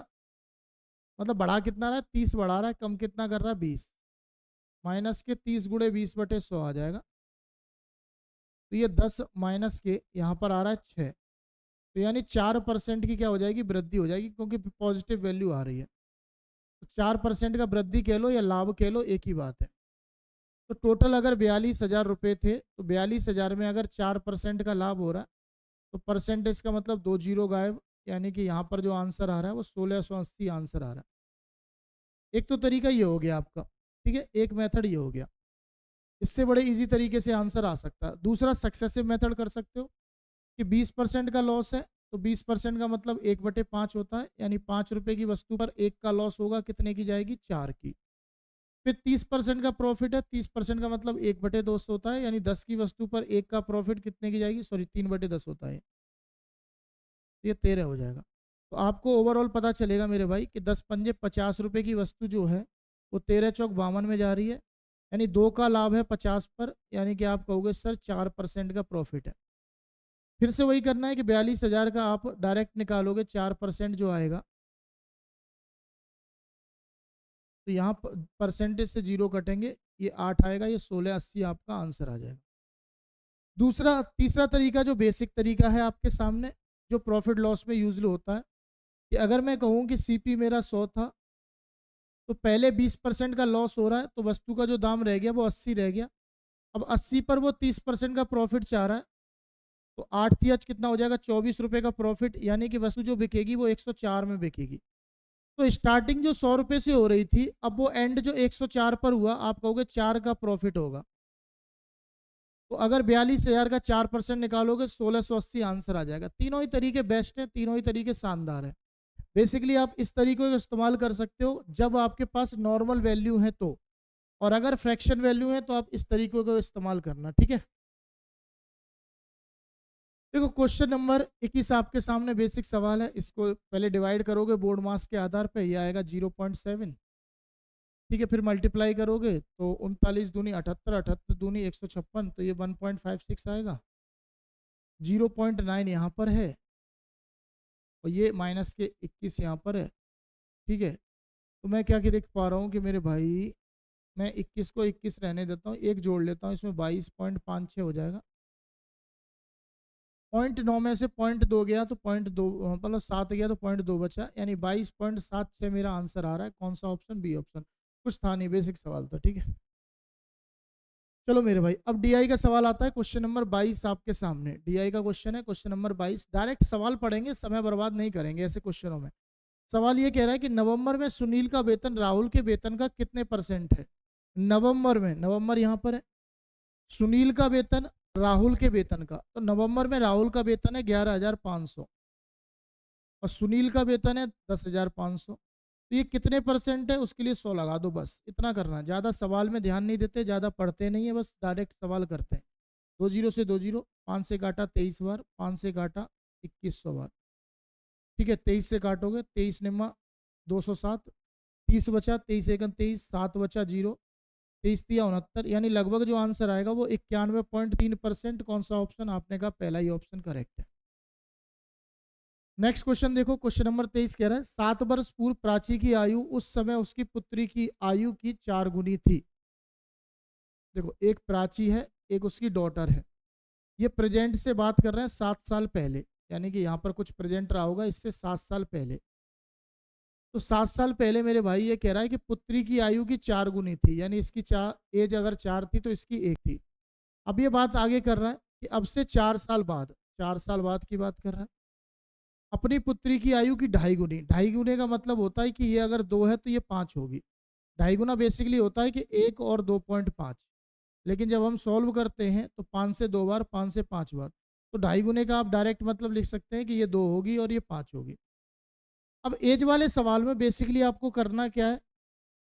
मतलब बढ़ा कितना रहा है, 30 बढ़ा रहा है, कम कितना कर रहा है, 20, माइनस के 30 × 20/100 आ जाएगा। तो ये 10 माइनस के यहाँ पर आ रहा है 6, तो यानी 4% की क्या हो जाएगी, वृद्धि हो जाएगी, क्योंकि पॉजिटिव वैल्यू आ रही है। तो 4% का वृद्धि कह लो या लाभ कह लो, एक ही बात है। तो टोटल अगर 42,000 रुपये थे, तो 42,000 में अगर 4% का लाभ हो रहा है, तो परसेंटेज का मतलब 2 जीरो गायब, यानी कि यहाँ पर जो आंसर आ रहा है वो 1680 आंसर आ रहा है। एक तो तरीका ये हो गया आपका, ठीक है, एक मेथड ये हो गया। इससे बड़े इजी तरीके से आंसर आ सकता है। दूसरा सक्सेसिव मेथड कर सकते हो कि 20% का लॉस है तो 20% का मतलब 1/5 होता है, यानी 5 रुपए की वस्तु पर 1 का लॉस होगा, कितने की जाएगी, 4 की। फिर 30% का प्रॉफिट है, 30% का मतलब 1/2 होता है, यानी 10 की वस्तु पर 1 का प्रॉफिट कितने की जाएगी, सॉरी 3/10 होता है, ये 13 हो जाएगा। तो आपको ओवरऑल पता चलेगा मेरे भाई कि 10 पंजे 50 रुपए की वस्तु जो है वो 13 चौक 52 में जा रही है, यानी 2 का लाभ है 50 पर, यानी कि आप कहोगे सर 4% का प्रॉफिट है। फिर से वही करना है कि 42,000 का आप डायरेक्ट निकालोगे, 4% जो आएगा तो यहाँ परसेंटेज से 0 कटेंगे, ये 8 आएगा, ये 1680 आपका आंसर आ जाएगा। तीसरा तरीका जो बेसिक तरीका है आपके सामने, जो प्रॉफिट लॉस में यूज होता है, कि अगर मैं कहूँ कि सीपी मेरा 100 था तो पहले 20% का लॉस हो रहा है, तो वस्तु का जो दाम रह गया वो 80 रह गया। अब 80 पर वो 30% का प्रॉफिट चाह रहा है, तो 8 थी आज कितना हो जाएगा, 24 रुपए का प्रॉफिट, यानी कि वस्तु जो बिकेगी वो 104 में बिकेगी। तो स्टार्टिंग जो 100 रुपए से हो रही थी, अब वो एंड जो 104 पर हुआ, आप कहोगे 4 का प्रॉफिट होगा। तो अगर 42,000 का 4% निकालोगे 1680 आंसर आ जाएगा। तीनों ही तरीके बेस्ट हैं, तीनों ही तरीके शानदार हैं। बेसिकली आप इस तरीके का इस्तेमाल कर सकते हो जब आपके पास नॉर्मल वैल्यू है तो, और अगर फ्रैक्शन वैल्यू है तो आप इस तरीके को इस्तेमाल करना, ठीक है। देखो क्वेश्चन नंबर 21 आपके सामने बेसिक सवाल है, इसको पहले डिवाइड करोगे बोर्ड मास के आधार पे, ये आएगा 0.7, ठीक है। फिर मल्टीप्लाई करोगे तो 39 दूनी 78, 78 दूनी 156, तो ये 1.56 आएगा। 0.9 यहाँ पर है और ये माइनस के 21 यहाँ पर है, ठीक है। तो मैं क्या देख पा रहा हूँ कि मेरे भाई, मैं 21 को 21 रहने देता हूँ, एक जोड़ लेता हूँ, इसमें 22.56 हो जाएगा। 0.9 में से 0.2 गया तो 0.2 मतलब 7 गया तो 0.2 बचा, यानी 22.76 मेरा आंसर आ रहा है। कौन सा ऑप्शन, बी ऑप्शन। कुछ था नहीं, बेसिक सवाल था, ठीक है। चलो मेरे भाई, अब डीआई का सवाल आता है, क्वेश्चन नंबर 22 आपके सामने। डीआई का क्वेश्चन है, क्वेश्चन नंबर 22। डायरेक्ट सवाल पढ़ेंगे, समय बर्बाद नहीं करेंगे ऐसे क्वेश्चनों में। सवाल ये कह रहा है कि नवंबर में सुनील का वेतन राहुल के वेतन का कितने परसेंट है। नवंबर में, नवंबर यहाँ पर है, सुनील का वेतन राहुल के वेतन का, तो नवंबर में राहुल का वेतन है 11,500 और सुनील का वेतन है 10,500, तो ये कितने परसेंट है, उसके लिए 100 लगा दो, बस इतना करना। ज़्यादा सवाल में ध्यान नहीं देते, ज़्यादा पढ़ते नहीं है, बस डायरेक्ट सवाल करते हैं। 2 जीरो से 2 जीरो, 5 से काटा 23 बार, 5 से काटा 2100 बार, ठीक है। 23 से काटोगे, 23 निम्मा 207, 30 बचा, 23 एकन 23, 7 बचा 0, 23 तिया 69, यानी लगभग जो आंसर आएगा वो 91.3%। कौन सा ऑप्शन, आपने कहा पहला ही ऑप्शन करेक्ट है। नेक्स्ट क्वेश्चन देखो, क्वेश्चन नंबर 23 कह रहा है 7 वर्ष पूर्व प्राची की आयु उस समय उसकी पुत्री की आयु की 4 गुनी थी। देखो एक प्राची है, एक उसकी डॉटर है, ये प्रेजेंट से बात कर रहे हैं 7 साल पहले, यानी कि यहाँ पर कुछ प्रेजेंट रहा होगा इससे 7 साल पहले। तो 7 साल पहले मेरे भाई ये कह रहा है कि पुत्री की आयु की 4 गुनी थी, यानी इसकी एज अगर 4 थी तो इसकी 1 थी। अब ये बात आगे कर रहा है कि अब से 4 साल बाद, 4 साल बाद की बात कर रहा है, अपनी पुत्री की आयु की 2.5 गुनी। 2.5 गुने का मतलब होता है कि ये अगर 2 है तो ये 5 होगी। 2.5 गुना बेसिकली होता है कि 1 और 2.5, लेकिन जब हम सॉल्व करते हैं तो 5 से 2 बार, 5 से 5 बार, तो 2.5 गुने का आप डायरेक्ट मतलब लिख सकते हैं कि ये 2 होगी और ये 5 होगी। अब एज वाले सवाल में बेसिकली आपको करना क्या है,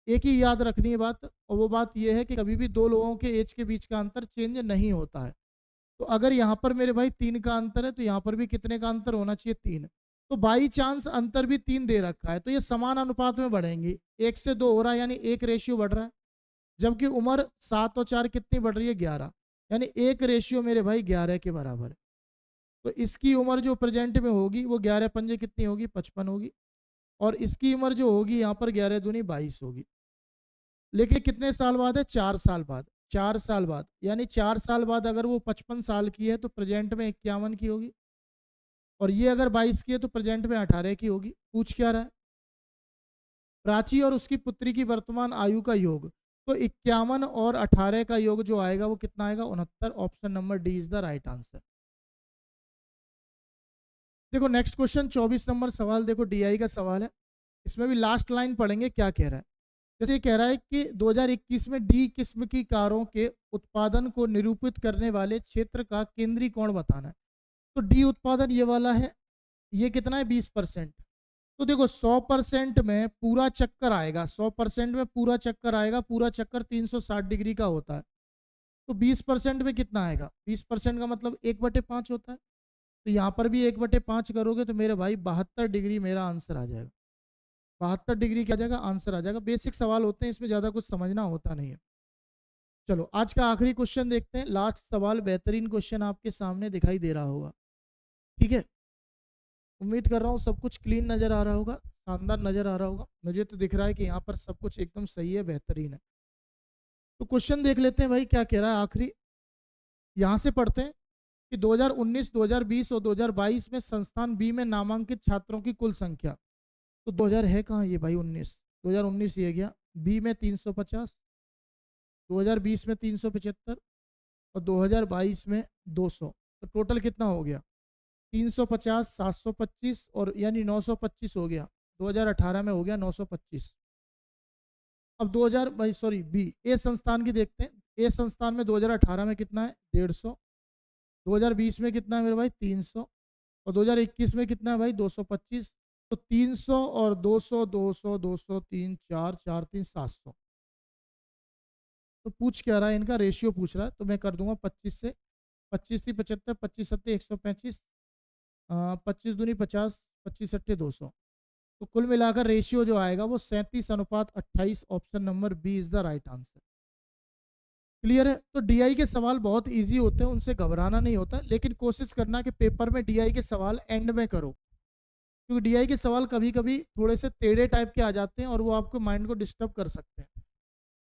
एक ही याद रखनी है बात, और वो बात ये है कि कभी भी दो लोगों के एज के बीच का अंतर चेंज नहीं होता है। तो अगर यहाँ पर मेरे भाई 3 का अंतर है तो यहाँ पर भी कितने का अंतर होना चाहिए, 3। तो बाई चांस अंतर भी 3 दे रखा है तो ये समान अनुपात में बढ़ेंगे, 1 से 2 हो रहा है, यानी 1 रेशियो बढ़ रहा है। जबकि उम्र 7 और 4 कितनी बढ़ रही है, 11, यानी 1 रेशियो मेरे भाई 11 के बराबर है। तो इसकी उम्र जो प्रेजेंट में होगी वो 11 पंजे कितनी होगी, 55 होगी, और इसकी उम्र जो होगी यहाँ पर 11 दूनी 22 होगी। लेकिन कितने साल बाद है, 4 साल बाद, 4 साल बाद, यानी 4 साल बाद अगर वो 55 साल की है तो प्रेजेंट में 51 की होगी, और ये अगर 22 की है तो प्रेजेंट में 18 की होगी। पूछ क्या रहा है, प्राची और उसकी पुत्री की वर्तमान आयु का योग, तो 51 और 18 का योग जो आएगा वो कितना आएगा, 69। Option number D is the right answer. देखो नेक्स्ट क्वेश्चन 24 नंबर सवाल, देखो डीआई का सवाल है, इसमें भी लास्ट लाइन पढ़ेंगे क्या कह रहा है। जैसे ये कह रहा है कि 2021 में डी किस्म की कारों के उत्पादन को निरूपित करने वाले क्षेत्र का केंद्रीय कोण बताना है। तो डी उत्पादन ये वाला है, ये कितना है 20%। तो देखो 100% में पूरा चक्कर आएगा, 100% में पूरा चक्कर आएगा, पूरा चक्कर 360 डिग्री का होता है। तो 20% में कितना आएगा, 20% का मतलब 1/5 होता है। तो यहाँ पर भी 1/5 करोगे तो मेरे भाई 72 डिग्री मेरा आंसर आ जाएगा। 72 डिग्री क्या जाएगा, आंसर आ जाएगा। बेसिक सवाल होते हैं, इसमें ज़्यादा कुछ समझना होता नहीं है। चलो आज का आखिरी क्वेश्चन देखते हैं, लास्ट सवाल। बेहतरीन क्वेश्चन आपके सामने दिखाई दे रहा होगा, ठीक है। उम्मीद कर रहा हूँ सब कुछ क्लीन नज़र आ रहा होगा, शानदार नज़र आ रहा होगा। मुझे तो दिख रहा है कि यहाँ पर सब कुछ एकदम सही है, बेहतरीन है। तो क्वेश्चन देख लेते हैं भाई क्या कह रहा है आखिरी। यहाँ से पढ़ते हैं कि 2019, 2020 और 2022 में संस्थान बी में नामांकित छात्रों की कुल संख्या। तो 2000 है कहाँ ये भाई, 2019 ये गया। बी में 350, 2020 में 375 और 2022 में 200। तो टोटल कितना हो गया, 350, 725 और यानी 925 हो गया। 2018 में हो गया 925। अब 2000 भाई सॉरी बी, ए संस्थान की देखते हैं। ए संस्थान में 2018 में कितना है 150, 2020 में कितना है मेरे भाई 300 और 2021 में कितना है भाई 225। तो 300 और 200, 200, 200, 3, 4, 4, 3, 700। तो पूछ क्या रहा है, इनका रेशियो पूछ रहा है। तो मैं कर दूंगा 25 से, 25 थी 75, 25 सत्ते 135, 25 दूनी 50, 25 सट्टे 200। तो कुल मिलाकर रेशियो जो आएगा वो 37:28। Option number B is the right answer. Clear है। तो डीआई के सवाल बहुत इजी होते हैं, उनसे घबराना नहीं होता, लेकिन कोशिश करना कि पेपर में डीआई के सवाल एंड में करो, क्योंकि डीआई के सवाल कभी कभी थोड़े से टेढ़े टाइप के आ जाते हैं और वो आपको माइंड को डिस्टर्ब कर सकते हैं।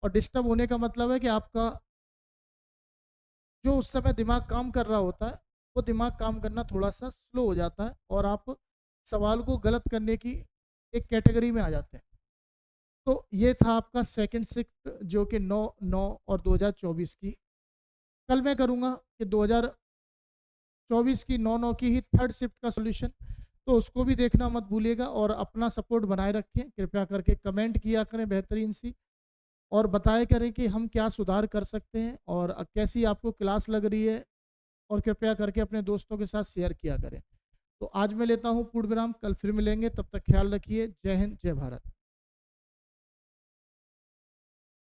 और डिस्टर्ब होने का मतलब है कि आपका जो उस समय दिमाग काम कर रहा होता है वो दिमाग काम करना थोड़ा सा स्लो हो जाता है और आप सवाल को गलत करने की एक कैटेगरी में आ जाते हैं। तो ये था आपका सेकंड शिफ्ट जो कि 9/9 और 2024 की। कल मैं करूँगा कि 2024 की 9/9 की ही थर्ड शिफ्ट का सॉल्यूशन, तो उसको भी देखना मत भूलिएगा। और अपना सपोर्ट बनाए रखें, कृपया करके कमेंट किया करें बेहतरीन सी, और बताया करें कि हम क्या सुधार कर सकते हैं और कैसी आपको क्लास लग रही है, और कृपया करके अपने दोस्तों के साथ शेयर किया करें। तो आज मैं लेता हूँ पूर्ण विराम, कल फिर मिलेंगे, तब तक ख्याल रखिए। जय हिंद, जय भारत।